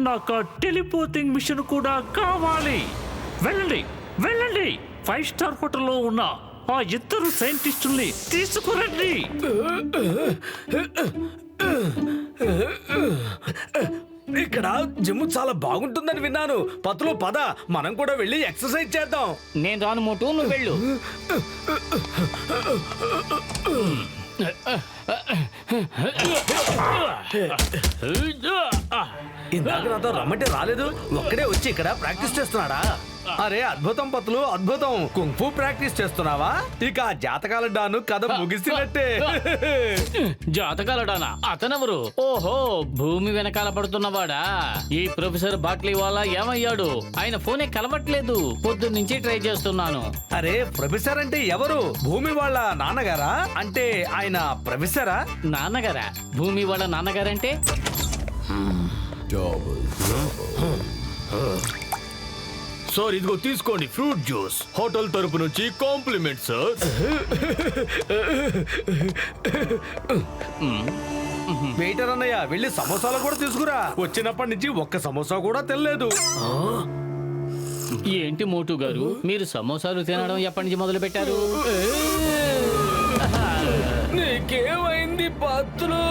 నాకు ఆ టెలిపోతింగ్ మిషన్ కూడా కావాలి. వెళ్ళండి వెళ్ళండి, 5 స్టార్ హోటల్లో ఉన్న ఆ ఇద్దరు సైంటిస్టుల్ని తీసుకురండి. ఇక్కడ జిమ్ చాలా బాగుంటుందని విన్నాను. పతులు పద, మనం కూడా వెళ్ళి ఎక్సర్సైజ్ చేద్దాం. నేను రాను మోటు, నువ్వు వెళ్ళు. ఇందాక నాతో రమ్మంటే రాలేదు, ఒక్కడే వచ్చి ఇక్కడ ప్రాక్టీస్ చేస్తున్నాడా? అరే అద్భుతం పతులు, అద్భుతం. కుంఫు ప్రాక్టీస్ చేస్తున్నావా? ఇక జాతకాల డాను కథ ముగిసినట్టే. జాతకాలడానా? అతనెవరు? ఓహో, భూమి వెనకాల పడుతున్నవాడా? ఈ ప్రొఫెసర్ బాట్లీవాలా ఏమయ్యాడు? ఆయన ఫోనే కలవట్లేదు. పొద్దున్నుంచి ట్రై చేస్తున్నాను. అరే ప్రొఫెసర్ అంటే ఎవరు? భూమి వాళ్ళ నాన్నగారా? అంటే ఆయన ప్రొఫెసరా? నాన్నగారా? భూమి వాళ్ళ నాన్నగారంటే సార్ ఇదిగో తీసుకోండి ఫ్రూట్ జ్యూస్ హోటల్ తరపు నుంచి కాంప్లిమెంట్ సార్. వెయిటర్ అన్నయ్య వెళ్ళి సమోసాలు కూడా తీసుకురా. వచ్చినప్పటి నుంచి ఒక్క సమోసా కూడా తెల్లేదు. ఏంటి మోటు గారు, మీరు సమోసాలు తినడం ఎప్పటి నుంచి మొదలు పెట్టారు? నీకేమైంది పత్తులు?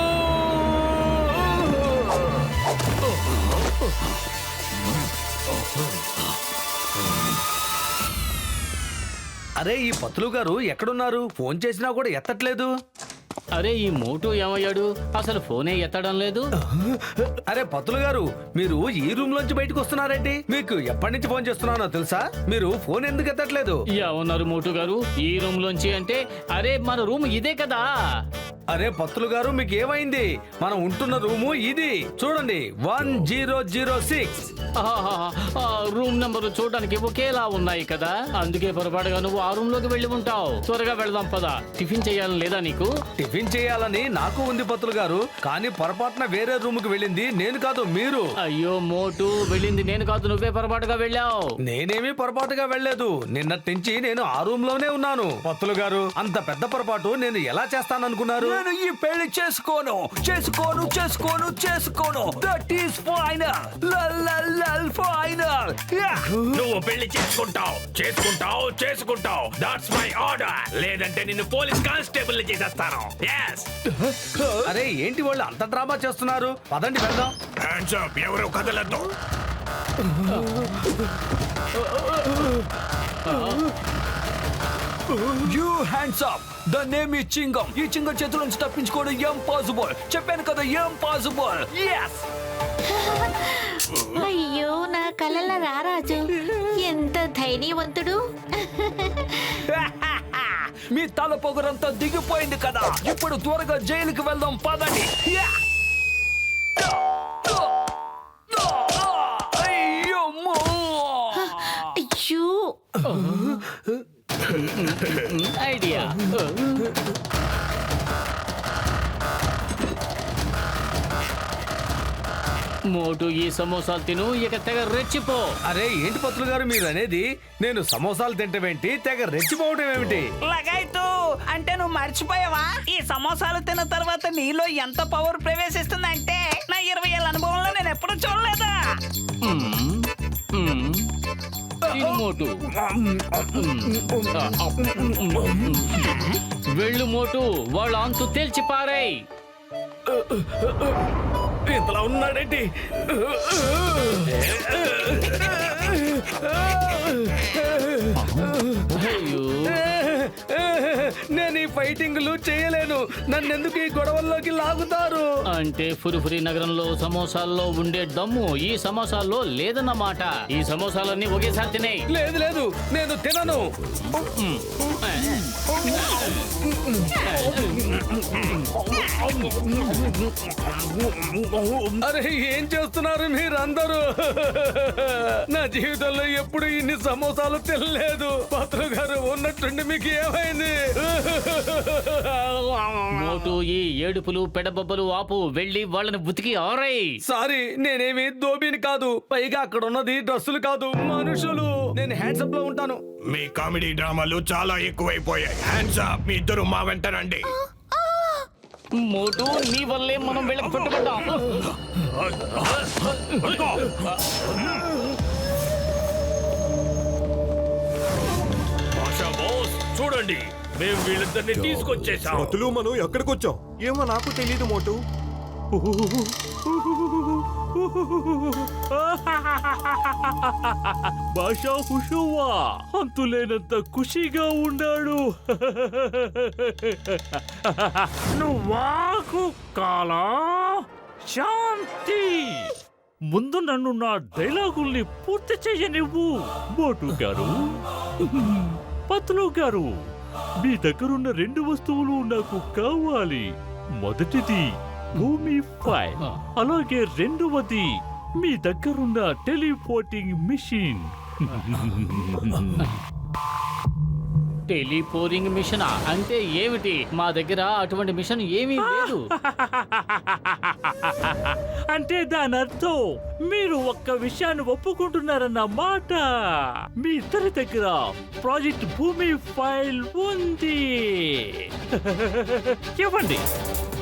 అరే ఈ పత్తులు గారు ఎక్కడున్నారు? ఫోన్ చేసినా కూడా ఎత్తట్లేదు. అరే ఈ మోటు ఏమయ్యాడు? అసలు ఫోనే ఎత్తడం లేదు. అరే పత్తులు గారు, మీరు ఈ రూమ్ లోంచి బయటకు వస్తున్నారేంటి? మీకు ఎప్పటి నుంచి ఫోన్ చేస్తున్నానో తెలుసా? మీరు ఫోన్ ఎందుకు ఎత్తట్లేదు? ఏమన్నారు మోటు గారు? ఈ రూమ్ లోంచి అంటే అరే మన రూమ్ ఇదే కదా. అరే పత్తులు గారు, మీకు ఏమైంది? మనం ఉంటున్న రూము ఇది చూడండి, 1006. రూమ్ నెంబర్ చూడడానికి ఒకేలా ఉన్నాయి కదా, అందుకే పొరపాటుగా నువ్వు ఆ రూమ్ లోకి వెళ్ళి ఉంటావు. త్వరగా వెళదాం పద. టిఫిన్ చేయాలని లేదా నీకు? టిఫిన్ చేయాలని నాకు ఉంది పత్తులు గారు, కానీ పొరపాటున వేరే రూమ్ కి వెళ్ళింది నేను కాదు, మీరు. అయ్యో మోటు, వెళ్ళింది నేను కాదు, నువ్వే పొరపాటుగా వెళ్ళావు. నేనేమీ పొరపాటుగా వెళ్ళలేదు. నిన్నటి నుంచి నేను ఆ రూమ్ లోనే ఉన్నాను. పత్తులు గారు, అంత పెద్ద పొరపాటు నేను ఎలా చేస్తాననుకున్నారు? నేను ఈ పెళ్లి చేసుకోను. That is final. ఫైనల్. నువ్వు పెళ్లి చేసుకుంటావు. That's my order. లేదంటే నిన్ను పోలీస్ కానిస్టేబుల్ చేసేస్తాను. అరే ఏంటి వాళ్ళు అంత డ్రామా చేస్తున్నారు? పదండి వెళ్దాం. హ్యాండ్స్ అప్, ఎవరు కదలద్దు. You hands up. The name is చింగం. ఈ చింగం చేతుల నుంచి తప్పించుకోవడం ఇంపాసిబుల్. చెప్పాను కదా, ఇంపాసిబుల్. Yes. అయ్యో నా కలల రారాజు ఎంత ధైర్యవంతుడు. మీ తల పొగరంతా దిగిపోయింది కదా, ఇప్పుడు త్వరగా జైలుకి వెళ్దాం పదండి. అయ్యమ్మో. అయ్యో ఐడియా. మోటు ఈ సమోసాలు తిను, ఇక తెగ రెచ్చిపో. అరే ఏంటి పత్తులు గారు మీరు అనేది? నేను సమోసాలు తింటమేంటి, తెగ రెచ్చిపోవడం ఏమిటి? లగాయితూ అంటే నువ్వు మర్చిపోయావా? ఈ సమోసాలు తిన్న తర్వాత నీలో ఎంత పవర్ ప్రవేశిస్తుందంటే నా 20 ఏళ్ళ అనుభవంలో నేను ఎప్పుడు చూడలేదా. తిను మోటు. వెళ్ళు మోటు, వాళ్ళ అంతు తేల్చి పారేయ్. ఇంతలా ఉన్నాడేంటి? నేను ఈ ఫైటింగ్లు చేయలేను. నన్నెందుకు ఈ గొడవల్లోకి లాగుతారు? అంటే ఫురిఫురి నగరంలో సమోసాల్లో ఉండే దమ్ము ఈ సమోసాల్లో లేదన్నమాట. ఈ సమోసాలన్నీ ఒకేసారి తినేయ్. లేదు లేదు, నేను తినను. అరే ఏం చేస్తున్నారు మీరందరూ? నా జీవితంలో ఎప్పుడు ఇన్ని సమోసాలు తినలేదు. పత్రులు గారు, ఉన్నట్టుండి మీకు ఏమైంది? మోటు, ఈ ఏడుపులు పెడబొబ్బలు ఆపు. వెళ్ళి వాళ్ళని ఉతికి ఆరేయ్. సారీ, నేనేమి దోబిని కాదు. పైగా అక్కడ ఉన్నది డ్రస్సులు కాదు, మనుషులు. నేను హ్యాండ్సప్ లో ఉంటాను. మీ కామెడీ డ్రామాలు చాలా ఎక్కువైపోయాయి. హ్యాండ్స్ అప్, మీ ఇద్దరు మా వెంట రండి. మోటు, నీ వల్లే మనం వీళ్ళకి పట్టుబడ్డాం. ఆశా బాస్, చూడండి, మేము వీళ్ళిద్దరిని తీసుకొచ్చేసాం. మనం ఎక్కడికి వచ్చాం ఏమో నాకు తెలియదు మోటు. భాషా హుషువా అంతులేనంత ఖుషిగా ఉన్నాడు. నువ్వాకు కాలా శాంతి. ముందు నన్ను నా డైలాగుల్ని పూర్తి చెయ్యనివ్వు. మోటు గారు, పత్లు గారు, మీ దగ్గరున్న 2 వస్తువులు నాకు కావాలి. మొదటిది భూమి ఫైల్, అలాగే రెండవది మీ దగ్గరున్న టెలిపోర్టింగ్ మిషన్. టెలిపోరింగ్ మిషన్ అంటే ఏమిటి? మా దగ్గర అటువంటి మిషన్ ఏమీ లేదు. అంటే దాని అర్థం మీరు ఒక్క విషయాన్ని ఒప్పుకుంటున్నారన్న మాట. మీ ఇద్దరి దగ్గర ప్రాజెక్ట్ భూమి ఫైల్ ఉంది. ఇవ్వండి,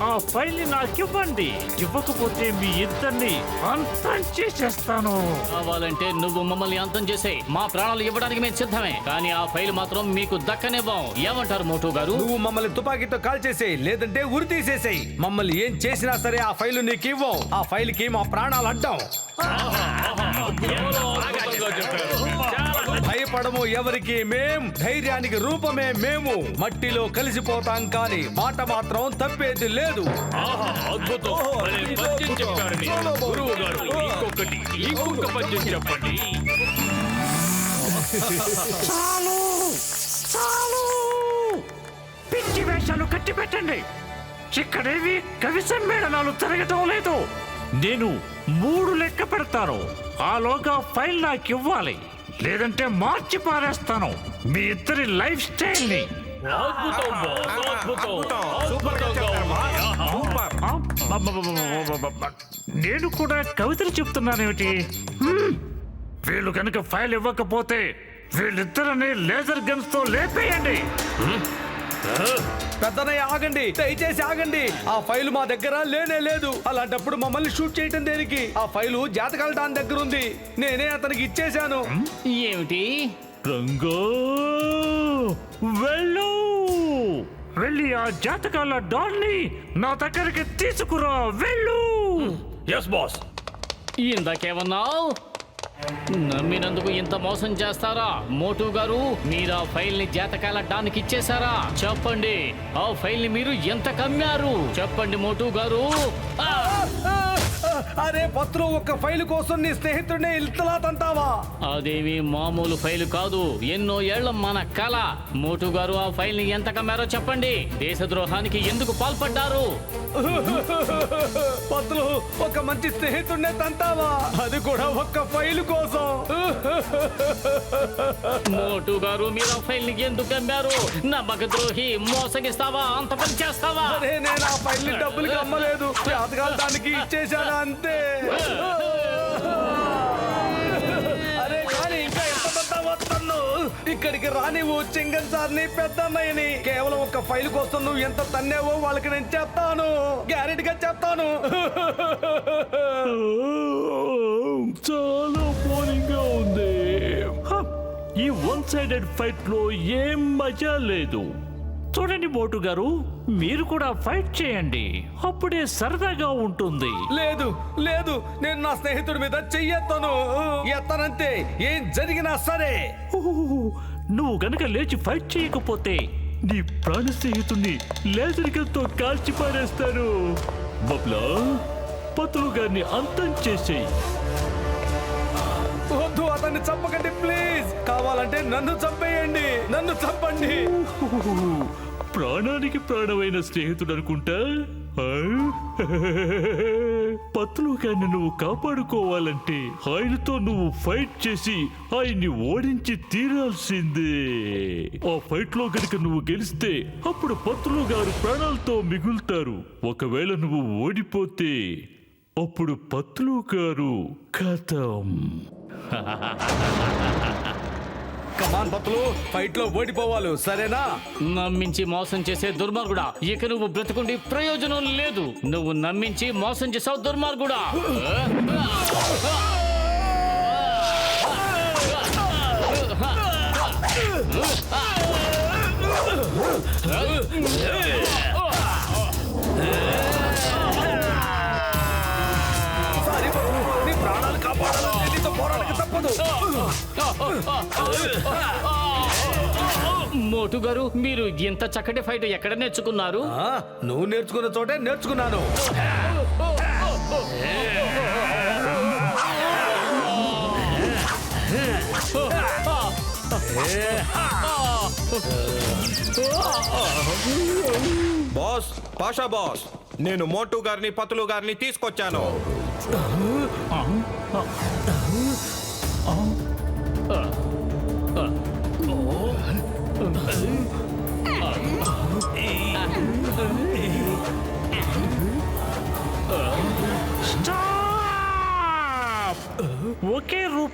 ఆ ఫైల్ ని నాకు ఇవ్వండి. ఇవ్వకపోతే మీ ఇద్దరిని అంతం చేసేస్తాను. కావాలంటే నువ్వు మమ్మల్ని అంతం చేసే మా ప్రాణాలు ఇవ్వడానికి మేము సిద్ధమే, కానీ ఆ ఫైల్ మాత్రం మీకు దక్కనివ్వం. ఏమంటారు మోటు గారు? నువ్వు మమ్మల్ని తుపాకీతో కాల్ చేసేయి, లేదంటే ఉరి తీసేసేయి. మమ్మల్ని ఏం చేసినా సరే ఆ ఫైల్ నీకు ఇవ్వం. ఆ ఫైల్ కి మా ప్రాణాలు అడ్డం. భయపడము ఎవరికి, మేం ధైర్యానికి రూపమే మేము. మట్టిలో కలిసిపోతాం కానీ మాట మాత్రం తప్పేది లేదు. అద్భుతం, చెప్పారు గురువు గారు. ఇంకొక పద్యం చెప్పండి. చాలు చాలు, పిచ్చి వేషాలు కట్టి పెట్టండి. ఇక్కడేవి కవి సమ్మేళనాలు జరగటం లేదు. నేను 3 లెక్క పెడతాను. ఆలోగా ఫైల్ నాకు ఇవ్వాలి, లేదంటే మార్చి పారేస్తాను మీ ఇద్దరి లైఫ్ స్టైల్ ని. నేను కూడా కవితలు చెప్తున్నానేమిటి? వీళ్ళు కనుక ఫైల్ ఇవ్వకపోతే వీళ్ళిద్దరిని లేజర్ గన్స్ తో లేపేయండి. పెద్దనయ్య ఆగండి, దయచేసి ఆగండి. ఆ ఫైల్ మా దగ్గర లేనే లేదు. అలాంటప్పుడు మమ్మల్ని షూట్ చేయటం దేనికి? ఆ ఫైలు జాతకాల దాని దగ్గర ఉంది. నేనే అతనికి ఇచ్చేశాను. ఏమిటి? రంగో, వెళ్ళు, వెళ్ళి ఆ జాతకాల డాన్ని నా దగ్గరికి తీసుకురా. వెళ్ళు. Yes boss. ఇందాకేమన్నావు? నమ్మినందుకు ఇంత మోసం చేస్తారా మోటు గారు? మీరు ఆ ఫైల్ ని జాతకాల డానికి ఇచ్చేసారా? చెప్పండి, ఆ ఫైల్ ని మీరు ఎంత కమ్మారు? చెప్పండి మోటు గారు. అరే పత్రు, ఒక్క ఫైల్ కోసం నీ స్నేహితుడిని ఇంతలా తంతావా? అదేమి మామూలు ఫైల్ కాదు, ఎన్నో ఏళ్ల మన కళ. మోటు గారు, ఆ ఫైల్ ని ఎంత కమ్మారో చెప్పండి. దేశద్రోహానికి ఎందుకు పాల్పడ్డారు? పత్రు, ఒక మంచి స్నేహితుడినే తంతావా? అది కూడా ఒక్క ఫైల్ కోసం. మోటు గారు, మీరు ఆ ఫైల్ ని ఎందుకు కమ్మారు? నమ్మక ద్రోహి, మోసగిస్తావా? అంత పని చేస్తావా? అరే, నేను ఆ ఫైల్ ని డబ్బులకి అమ్మలేదు, జాతకాల దానికి ఇచ్చేశాను అంతే. అరే కానీ ఇంకా ఎంత వస్తాను ఇక్కడికి రానివ్వు చింగన్ సార్ని, పెద్దన్నయ్యని. కేవలం ఒక ఫైల్ కోసం నువ్వు ఎంత తన్నేవో వాళ్ళకి నేను చెప్తాను, గ్యారెంటీగా చెప్తాను. చాలా బోరింగ్ గా ఉంది. ఈ 1 సైడెడ్ ఫైట్ లో ఏం మజా లేదు. చూడండి మోటు గారు, మీరు కూడా ఫైట్ చేయండి, అప్పుడే సరదాగా ఉంటుంది. లేదు లేదు, నేను నా స్నేహితుడి మీద చెయ్యెత్తాను. ఎత్తనంతే, ఏం జరిగినా సరే. నువ్వు గనక లేచి ఫైట్ చేయకపోతే నీ ప్రాణ స్నేహితుడిని లేజర్ గన్ తో కాల్చి పారేస్తారు. బబ్లా, పతులు గారిని అంతం చేసేయి. వద్దు, అతన్ని చంపకండి ప్లీజ్. కావాలంటే నన్ను చంపేయండి, నన్ను చంపండి. ప్రాణానికి ప్రాణమైన స్నేహితుడు అనుకుంటా. పత్తులు గారిని నువ్వు కాపాడుకోవాలంటే ఆయనతో నువ్వు ఫైట్ చేసి ఆయన్ని ఓడించి తీరాల్సిందే. ఆ ఫైట్ లో గనుక నువ్వు గెలిస్తే అప్పుడు పత్తులు గారు ప్రాణాలతో మిగులుతారు. ఒకవేళ నువ్వు ఓడిపోతే అప్పుడు పత్తులు గారు ఖతం. కమాన్ పత్తులు, ఫైట్ లో ఓడిపోవాలి, సరేనా? నమ్మించి మోసం చేసే దుర్మార్గుడా, ఇక నువ్వు బ్రతుకుండి ప్రయోజనం లేదు. నువ్వు నమ్మించి మోసం చేసావు దుర్మార్గుడా. సారీ పత్తులు, నీ ప్రాణాలు కాపాడాలని నీతో పోరాడక తప్పదు. మోటు గారు, మీరు ఇంత చక్కటి ఫైట్ ఎక్కడ నేర్చుకున్నారు? నువ్వు నేర్చుకున్న చోటే నేర్చుకున్నాను. బాస్, పాషా బాస్, నేను మోటు గారిని పతులు గారిని తీసుకొచ్చాను.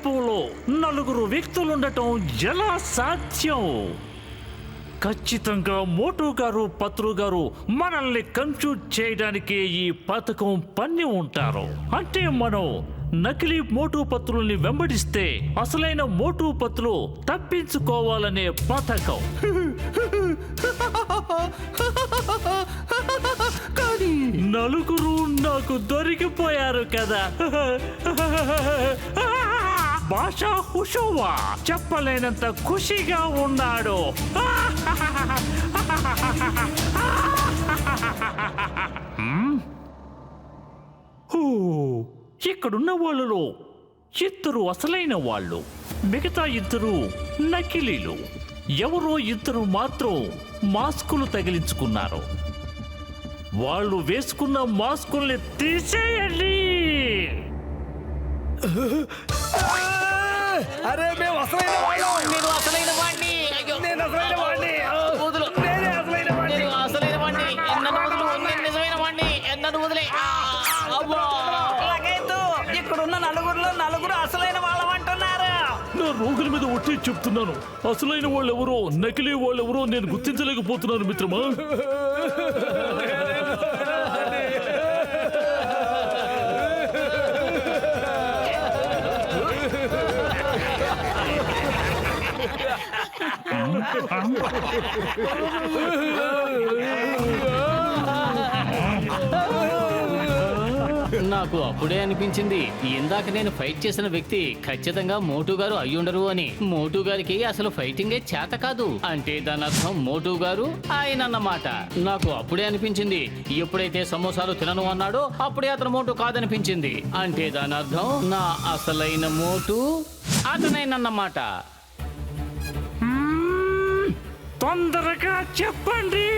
ద్వీపంలో 4 వ్యక్తులుండటం ఎలా సాధ్యం? ఖచ్చితంగా మోటు గారు, పత్రు గారు మనల్ని కన్ఫ్యూజ్ చేయడానికి ఈ పథకం పన్ని ఉంటారు. అంటే మనం నకిలీ మోటు పత్రుల్ని వెంబడిస్తే అసలైన మోటు పత్రులు తప్పించుకోవాలనే పథకం. కానీ 4 నాకు దొరికిపోయారు కదా. భాషా హుషువా చెప్పలేనంత ఖుషిగా ఉన్నాడు. ఇక్కడున్న వాళ్ళలో 2 అసలైన వాళ్ళు, మిగతా 2 నకిలీలు. ఎవరో 2 మాత్రం మాస్కులు తగిలించుకున్నారు. వాళ్ళు వేసుకున్న మాస్కుల్ని తీసేయండి. అరే మేము అసలైన వాళ్ళం. నేను అసలైన వాడిని. నేను అసలైన వాడిని. వదులు. నేనే అసలైన వాడిని. నేను అసలైన వాడిని. నన్ను వదులు. నేను నిజమైన వాడిని. నన్ను వదిలే. లగేతు, ఇక్కడున్న 4 అసలైన వాళ్ళం అంటున్నారు. నా రోగుల మీద ఒట్టి చెప్తున్నాను. అసలైన వాళ్ళు ఎవరో, నకిలీ వాళ్ళు ఎవరో నేను గుర్తించలేకపోతున్నాను మిత్రమా. నాకు అప్పుడే అనిపించింది ఇందాక నేను ఫైట్ చేసిన వ్యక్తి ఖచ్చితంగా మోటు గారు అయ్యుండరు అని. మోటు గారికి అసలు ఫైటింగే చేత కాదు అంటే దాని అర్థం మోటు గారు ఆయన అన్నమాట. నాకు అప్పుడే అనిపించింది. ఎప్పుడైతే సమోసాలు తినను అన్నాడో అప్పుడే అతను మోటు కాదనిపించింది. అంటే దాని అర్థం నా అసలైన మోటు అతనైనన్నమాట. తొందరగా చెప్పండి,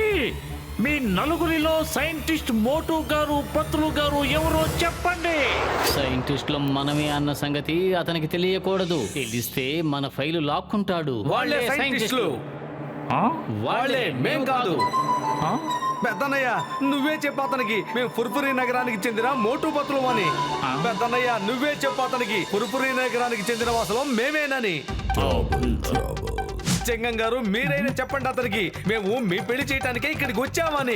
మీ 4 సైంటిస్ట్ మోటు గారు, పత్రు గారు ఎవరో చెప్పండి. సైంటిస్టులు మనమే అన్న సంగతి అతనికి తెలియకూడదు. తెలిస్తే మన ఫైలు లాక్కుంటాడు. వాళ్ళే సైంటిస్టులు. వాళ్ళే, మేం కాదు. పెద్దన్నయ్య నువ్వే చెప్పు అతనికి మేము ఫుర్ఫురీ నగరానికి చెందిన మోటు పత్రులు అని. పెద్దన్నయ్య నువ్వే చెప్పు అతనికి ఫుర్ఫురీ నగరానికి చెందిన వాసులం మేమేనని. చెంగం గారు మీరైనా చెప్పండి అతనికి మేము మీ పెళ్లి చేయడానికి ఇక్కడికి వచ్చామని.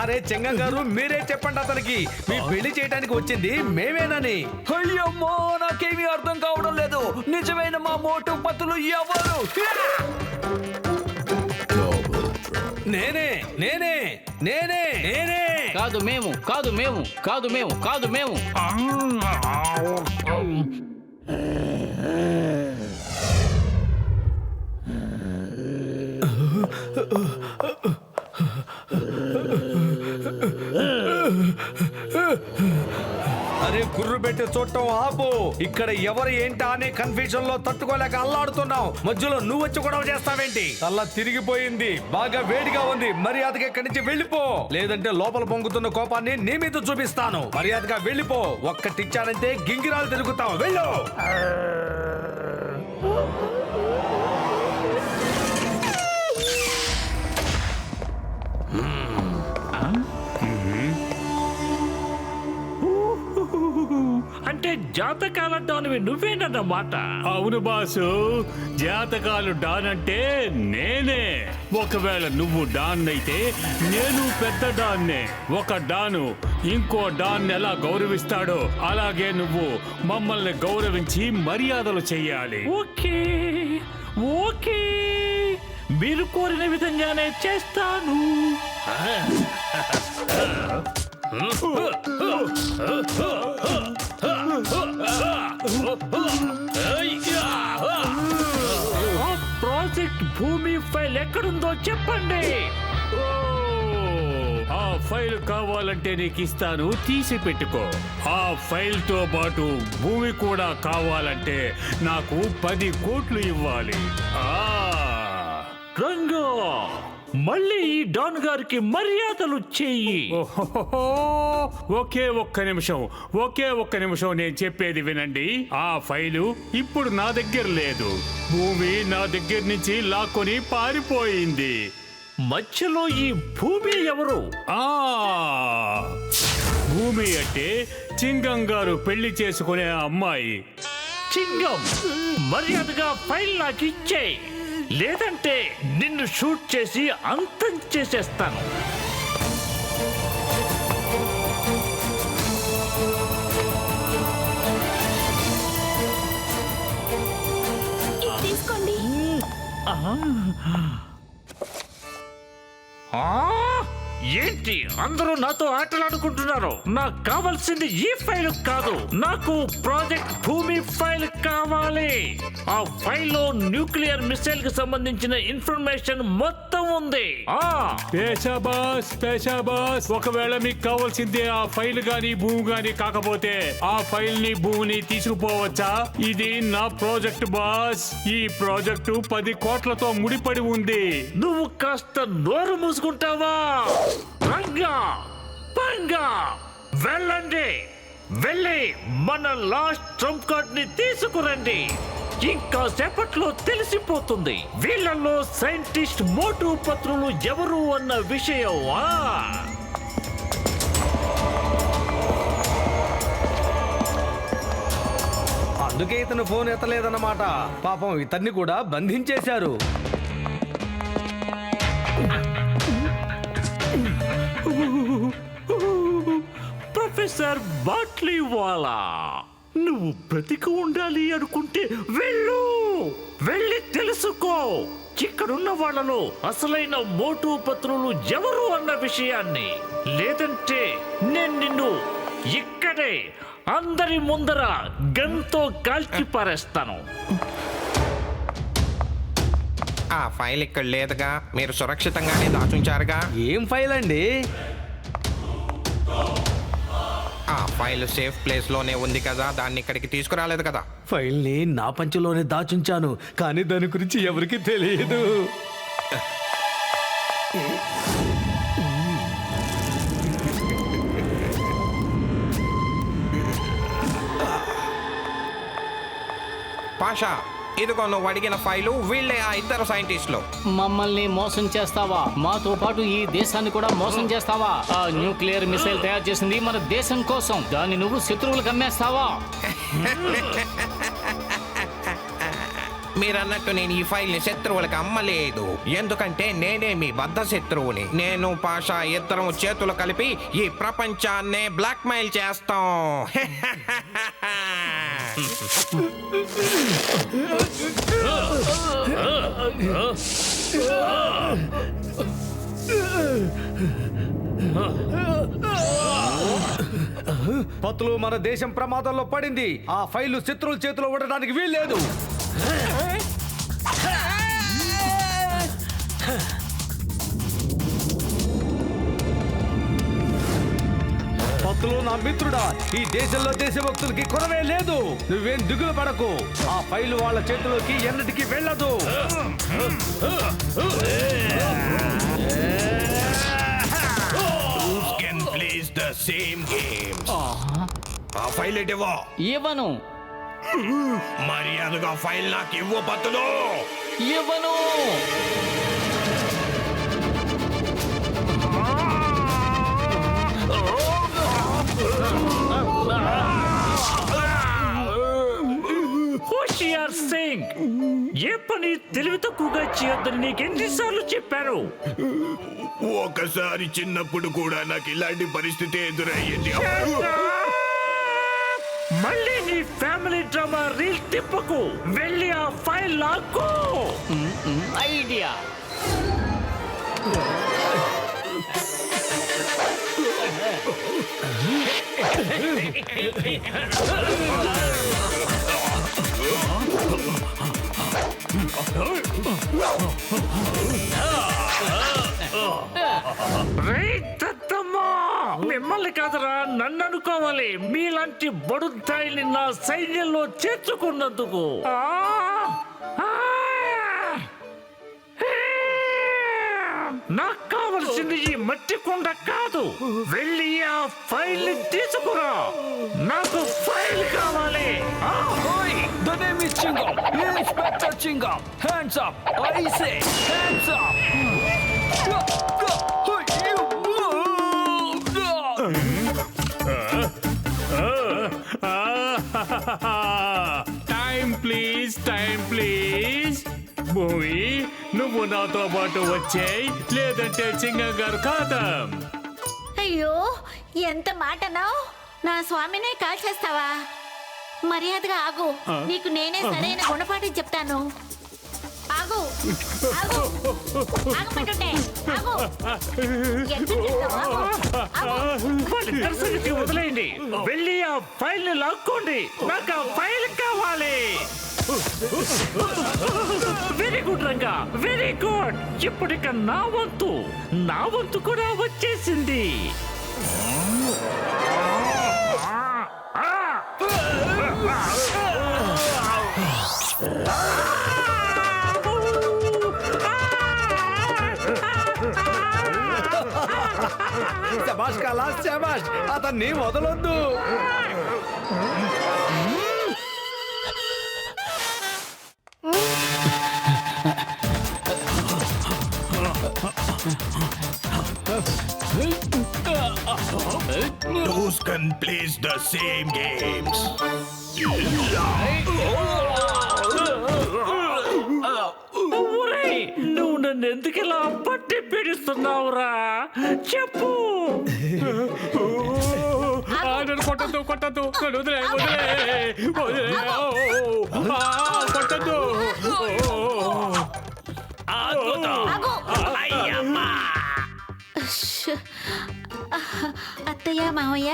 అరే చెంగం గారు మీరే చెప్పండి అతనికి మీ పెళ్లి చేయడానికి వచ్చింది మేమేనని. అయ్యమ్మో, నాకేమీ అర్థం కావడం లేదు. నిజమైన మా మోటు పత్రులు ఎవరు? నేనే నేనే నేనే నేనే. కాదు మేము, కాదు మేము, కాదు మేము, కాదు మేము. అరే గుర్రు పెట్టి చూడటం ఆపు. ఇక్కడ ఎవరు ఏంటా అనే కన్ఫ్యూజన్ లో తట్టుకోలేక అల్లాడుతున్నావు. మధ్యలో నువ్వు వచ్చి గొడవ చేస్తావేంటి? అలా తిరిగిపోయింది, బాగా వేడిగా ఉంది. మర్యాదగా ఇక్కడి నుంచి వెళ్ళిపో, లేదంటే లోపల పొంగుతున్న కోపాన్ని నీ మీద చూపిస్తాను. మర్యాదగా వెళ్ళిపో. ఒక్కటిచ్చానంటే గింగిరాలు తిరుగుతావు. వెళ్ళు. అంటే జాతకాల డాన్వి నువ్వేనన్నమాట. అవును బాసు, జాతకాలు డాన్ అంటే నేనే. ఒకవేళ నువ్వు డాన్ అయితే నేను పెద్ద డాన్నే. ఒక డాను ఇంకో డాన్ ఎలా గౌరవిస్తాడో అలాగే నువ్వు మమ్మల్ని గౌరవించి మర్యాదలు చెయ్యాలి. ఓకే ఓకే, మీరు కోరిన విధంగానే చేస్తాను. ప్రాజెక్ట్ భూమి ఫైల్ ఎక్కడుందో చెప్పండి. ఆ ఫైల్ కావాలంటే నీకు ఇస్తాను, తీసి పెట్టుకో. ఆ ఫైల్ తో పాటు భూమి కూడా కావాలంటే నాకు 10 కోట్లు ఇవ్వాలి. రంగా, మళ్ళీ ఈ డాన్ గారికి మర్యాదలు చెయ్యి. ఒకే ఒక్క నిమిషం నేను చెప్పేది వినండి. ఆ ఫైలు ఇప్పుడు నా దగ్గర లేదు. భూమి నా దగ్గర నుంచి లాక్కొని పారిపోయింది. మధ్యలో ఈ భూమి ఎవరు? భూమి అంటే చింగం గారు పెళ్లి చేసుకునే అమ్మాయి. చింగం, మర్యాదగా ఫైల్ నాకు ఇచ్చేయ్, లేదంటే నిన్ను షూట్ చేసి అంతం చేసేస్తాను. తీసుకోండి. ఏంటి అందరూ నాతో ఆటలాడుకుంటున్నారు? నాకు కావాల్సింది ఈ ఫైల్ కాదు, నాకు ప్రాజెక్ట్ భూమి ఫైల్ కావాలి. ఆ ఫైల్లో న్యూక్లియర్ మిసైల్ కి సంబంధించిన ఇన్ఫర్మేషన్ మొత్తం ఉంది. పేషాబాస్, ఒకవేళ మీకు కావాల్సిందే ఆ ఫైల్ గాని భూమి గాని కాకపోతే ఆ ఫైల్ ని భూమిని తీసుకుపోవచ్చా? ఇది నా ప్రాజెక్ట్ బాస్. ఈ ప్రాజెక్టు 10 కోట్లతో ముడిపడి ఉంది. నువ్వు కాస్త నోరు మూసుకుంటావా? రంగా పంగా, వెళ్ళండి, వెళ్ళి మన లాస్ట్ ట్రంప్ కార్డ్ ని తీసుకురండి. ఇంకా సేపట్లో తెలిసిపోతుంది వీళ్ళలో సైంటిస్ట్ మోటు పత్రులు ఎవరు అన్న విషయం. అందుకే ఇతను ఫోన్ ఎత్తలేదన్నమాట. పాపం ఇతన్ని కూడా బంధించేశారు. ప్రొఫెసర్ బాట్లీవాలా, నువ్వు బ్రతికి ఉండాలి అనుకుంటే వెళ్ళి తెలుసుకో ఇక్కడున్న వాళ్ళలో అసలైన మోటు పత్రులు ఎవరు అన్న విషయాన్ని. లేదంటే నేను నిన్ను ఇక్కడే అందరి ముందర గన్తో కాల్చి పారేస్తాను. ఆ ఫైల్ ఇక్కడ లేదుగా, మీరు సురక్షితంగానే దాచుంచారుగా. ఏం ఫైల్ అండి? ఆ ఫైల్ సేఫ్ ప్లేస్ లోనే ఉంది కదా, దాన్ని ఇక్కడికి తీసుకురాలేదు కదా. ఫైల్ ని నా పంచులోనే దాచుంచాను, కానీ దాని గురించి ఎవరికి తెలియదు. పాషా, ఇదిగో నువ్వు అడిగిన ఫైలు, వీళ్ళే ఆ ఇద్దరు సైంటిస్టులు. మమ్మల్ని మోసం చేస్తావా? మాతో పాటు ఈ దేశాన్ని కూడా మోసం చేస్తావా? ఆ న్యూక్లియర్ మిసైల్ తయారు చేసింది మన దేశం కోసం, దాన్ని నువ్వు శత్రువులకు అమ్మేస్తావా? మీరన్నట్టు నేను ఈ ఫైల్ ని శత్రువులకు అమ్మలేదు, ఎందుకంటే నేనే మీ బద్ధ శత్రువుని. నేను పాషా ఇద్దరం చేతులు కలిపి ఈ ప్రపంచాన్నే బ్లాక్ మెయిల్ చేస్తాం. పత్తులు, మన దేశం ప్రమాదంలో పడింది. ఆ ఫైలు శత్రువుల చేతిలో ఉండడానికి వీల్లేదు. పత్తులు నా మిత్రుడా, ఈ దేశంలో దేశభక్తులకి కొరవే లేదు. నువ్వేం దిగులు పడకు, ఆ ఫైలు వాళ్ళ చేతిలోకి ఎన్నటికీ వెళ్ళదు. ఆ ఫైల్ ఇవ్వో. ఇవ్వను. మర్యాదగా ఫైల్ నాకు ఇవ్వు పత్తులు. ఇవ్వను. హోషియార్ సింగ్, ఏ పని తెలివి తక్కువగా చేయొద్దని నీకెన్నిసార్లు చెప్పాను? ఒకసారి చిన్నప్పుడు కూడా నాకు ఇలాంటి పరిస్థితి ఎదురయ్యింది. మళ్ళీ నీ ఫ్యామిలీ డ్రామా రీల్ తిప్పకు, వెళ్ళి ఆ ఫైల్ లాక్కో. ఐడియా. మిమ్మల్ని కాదురా, నన్ను అనుకోవాలి. మీలాంటి బడుద్దాయిని నా సైన్యంలో చేర్చుకున్నందుకు. నాకు కావలసింది ఈ మట్టి కొండ కాదు, వెళ్ళి ఆ ఫైల్ తీసుకురా. నాకు ఫైల్ కావాలి. The name is Chingam. Inspector Chingam. Hands up. I say hands up. Time please భూమి నువ్వు నాతో పాటు వచ్చేయ్, లేదంటే సింగం గారు కాదాం. అయ్యో ఎంత మాటనావు, నా స్వామినే కాల్చేస్తావా? మర్యాదగా ఆగు, నీకు నేనే సరైన గుణపాఠం చెప్తాను. ఆగు ఆగు ఆగమంటుంటే ఆగు. ఎక్కడ చేస్తావు? ఆగు. వాళ్ళిద్దరి సంగతి వదిలేయండి, వెళ్ళి ఆ ఫైల్ ని లాక్కోండి, నాకు ఆ ఫైల్ కావాలి. Very good Ranga, very good. ఇప్పటిక నా వంతు కూడా వచ్చేసింది. శబాష్ కలాస్ శబాష్, అతన్ని వదలొద్దు. Those can play the same games. ఒరేయ్, నువ్వు నన్ను ఎందుకు ఇలా పట్టి పీడిస్తున్నావురా? చెప్పు. నన్ను కొట్టద్దు నన్ను వదిలే కొట్టద్దు. అత్తయ్య మావయ్య,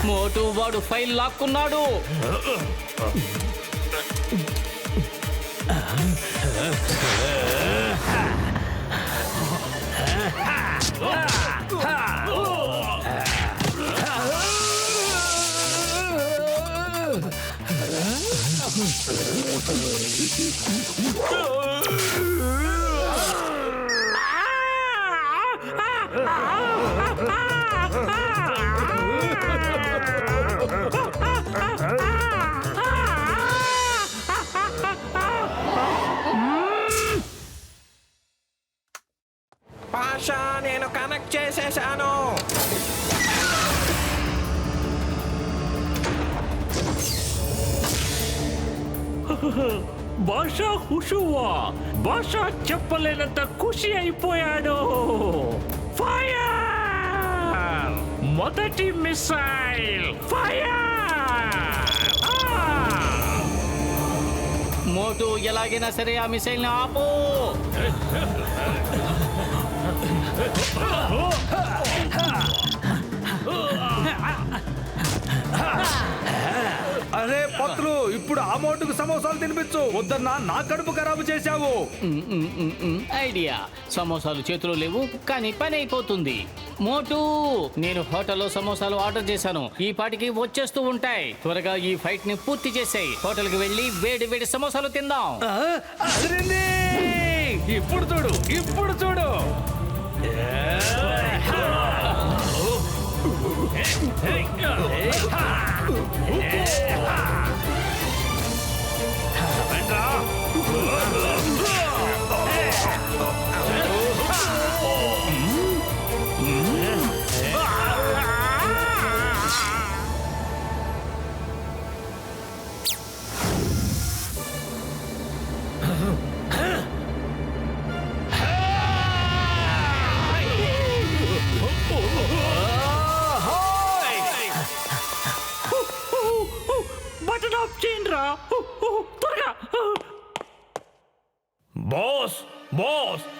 మోటు వాడు ఫైల్ లాక్కున్నాడు. పాషా, నేను కనెక్ట్ చేసేసాను. భాషా హుషువా, భాషా చెప్పలేనంత ఖుషి అయిపోయాడు. ఫైర్! మొదటి మిసైల్ ఫైర్! మోటు ఎలాగైనా సరే ఆ మిసైల్ ని ఆపు. అరే పత్రులు, ఇప్పుడు ఆ మోటుకు సమోసాలు తినిపించు. వద్దన్నా నా కడుపు ఖరాబు చేశావు. ఐడియా. సమోసాలు చేతిలో లేవు, కానీ పని అయిపోతుంది. మోటు, నేను హోటల్లో సమోసాలు ఆర్డర్ చేశాను, ఈ పాటికి వచ్చేస్తూ ఉంటాయి. త్వరగా ఈ ఫైట్ ని పూర్తి చేసేయి. హోటల్ కి వెళ్ళి వేడి వేడి సమోసాలు తిందాం. అదిరింది. ఇప్పుడు చూడు. బటన్ ఆఫ్ చేయండి రా త్వరగా. బాస్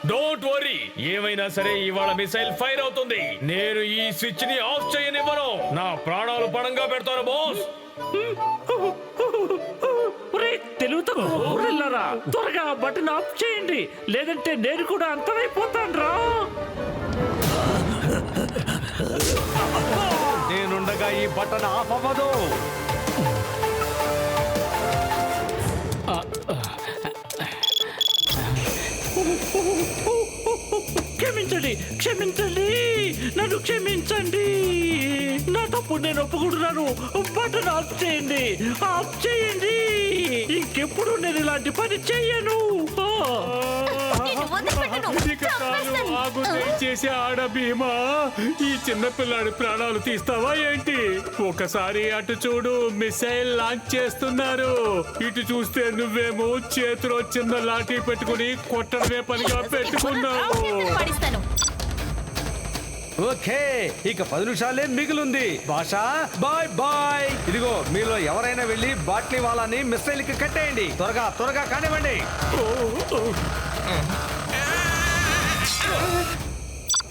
డోంట్ వరీ, ఏమైనా సరే ఇవాళ మిసైల్ ఫైర్ అవుతుంది. నేను ఈ స్విచ్ ని ఆఫ్ చేయనివ్వను. నా ప్రాణాలు పణంగా పెడతాను బాస్. తెలుగుతో త్వరగా బటన్ ఆఫ్ చేయండి, లేదంటే నేను కూడా అంతమైపోతాను రా. నేనుండగా ఈ బటన్ ఆఫ్ అవ్వదు. క్షమించండి, నన్ను క్షమించండి. నా తప్పు అప్పుడు నేను ఒప్పుకుంటున్నాను. బటన్ ఆఫ్ చేయండి, ఆఫ్ చేయండి. ఇంకెప్పుడు నేను ఇలాంటి పని చెయ్యను. ఇక చాలు, ఆగు, దయచేసి ఆడ భీమా. ఈ చిన్న పిల్లాడి ప్రాణాలు తీస్తావా ఏంటి? ఒకసారి అటు చూడు, మిసైల్ లాంచ్ చేస్తున్నారు. ఇటు చూస్తే నువ్వేమో చేతిలో చిన్న లాఠీ పెట్టుకుని కొట్టడమే పనిగా పెట్టుకున్నావు. ఓకే, ఇక 10 నిమిషాలే మిగిలింది. భాషా, బాయ్ బాయ్. ఇదిగో మీలో ఎవరైనా వెళ్ళి బాట్లీ వాళ్ళని మిస్సైల్ కి కట్టేయండి. త్వరగా త్వరగా కానివ్వండి.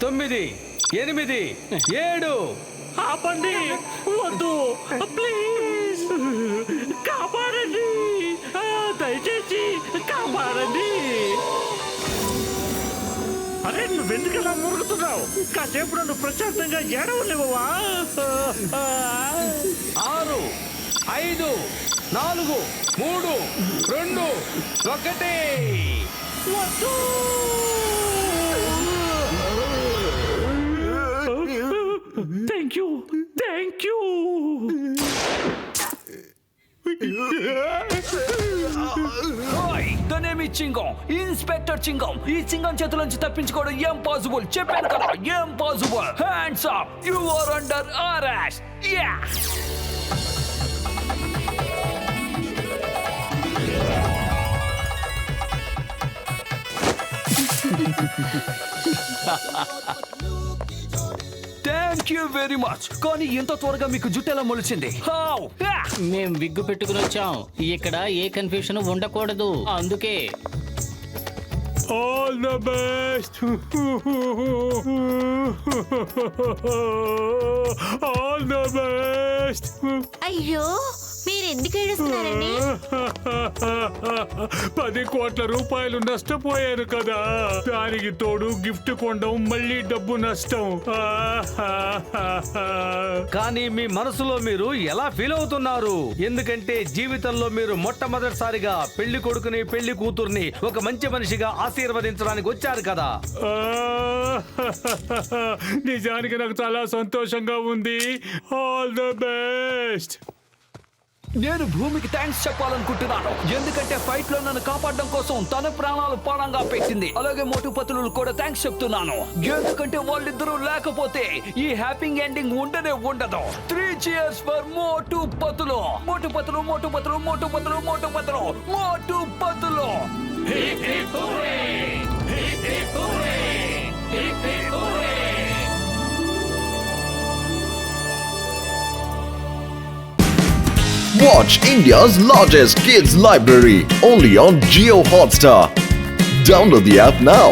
9, 8, 7. ఆపండి, వద్దు, ప్లీజ్ కాపాడండి, దయచేసి కాపాడండి. అరే, నువ్వెందుకు ఇలా మురుగుతున్నావు? కాసేపు నన్ను ప్రశాంతంగా ఏడవలేవా? 6, 5, 4, 3, 2, 1. వద్దు. Thank you, thank you. The name is చింగం, inspector చింగం. ఈ చింగం చేతుల నుంచి తప్పించుకోవడం ఏం పాసిబుల్? చెప్పాను కదా, ఏం possible. Hands up, you are under arrest. Yeah. Thank you very much. కానీ ఇంత త్వరగా మీకు జుట్టు ఎలా మొలిచింది? హౌ? మేం విగ్గు పెట్టుకుని వచ్చాం. ఇక్కడ ఏ కన్ఫ్యూషన్ ఉండకూడదు, అందుకే. All the best. All the best. అయ్యో, మీరు ఎందుకు ఏడుస్తున్నారండి? 10 కోట్ల రూపాయలు నష్టపోయారు కదా, దానికి తోడు గిఫ్ట్ కొనడం, మళ్ళీ డబ్బు నష్టం. కానీ మీ మనసులో మీరు ఎలా ఫీల్ అవుతున్నారు? ఎందుకంటే జీవితంలో మీరు మొట్టమొదటిసారిగా పెళ్లి కొడుకుని పెళ్లి కూతుర్ని ఒక మంచి మనిషిగా ఆశీర్వదించడానికి వచ్చారు కదా. నిజానికి నాకు చాలా సంతోషంగా ఉంది. All the best. నేను భూమికి థ్యాంక్స్ చెప్పాలనుకుంటున్నాను, ఎందుకంటే ఫైట్ లో నన్ను కాపాడడం కోసం తన ప్రాణాలు పణంగా పెట్టింది. అలాగే మోటు పతులు కూడా థ్యాంక్స్ చెప్తున్నాను, ఎందుకంటే వాళ్ళిద్దరూ లేకపోతే ఈ హ్యాపీ ఎండింగ్ ఉండనే ఉండదు. 3 cheers for Motu Patlu. Motu Patlu, Motu Patlu, Motu Patlu, Motu Patlu, Motu Patlu. Watch India's largest kids library only on Jio Hotstar. Download the app now.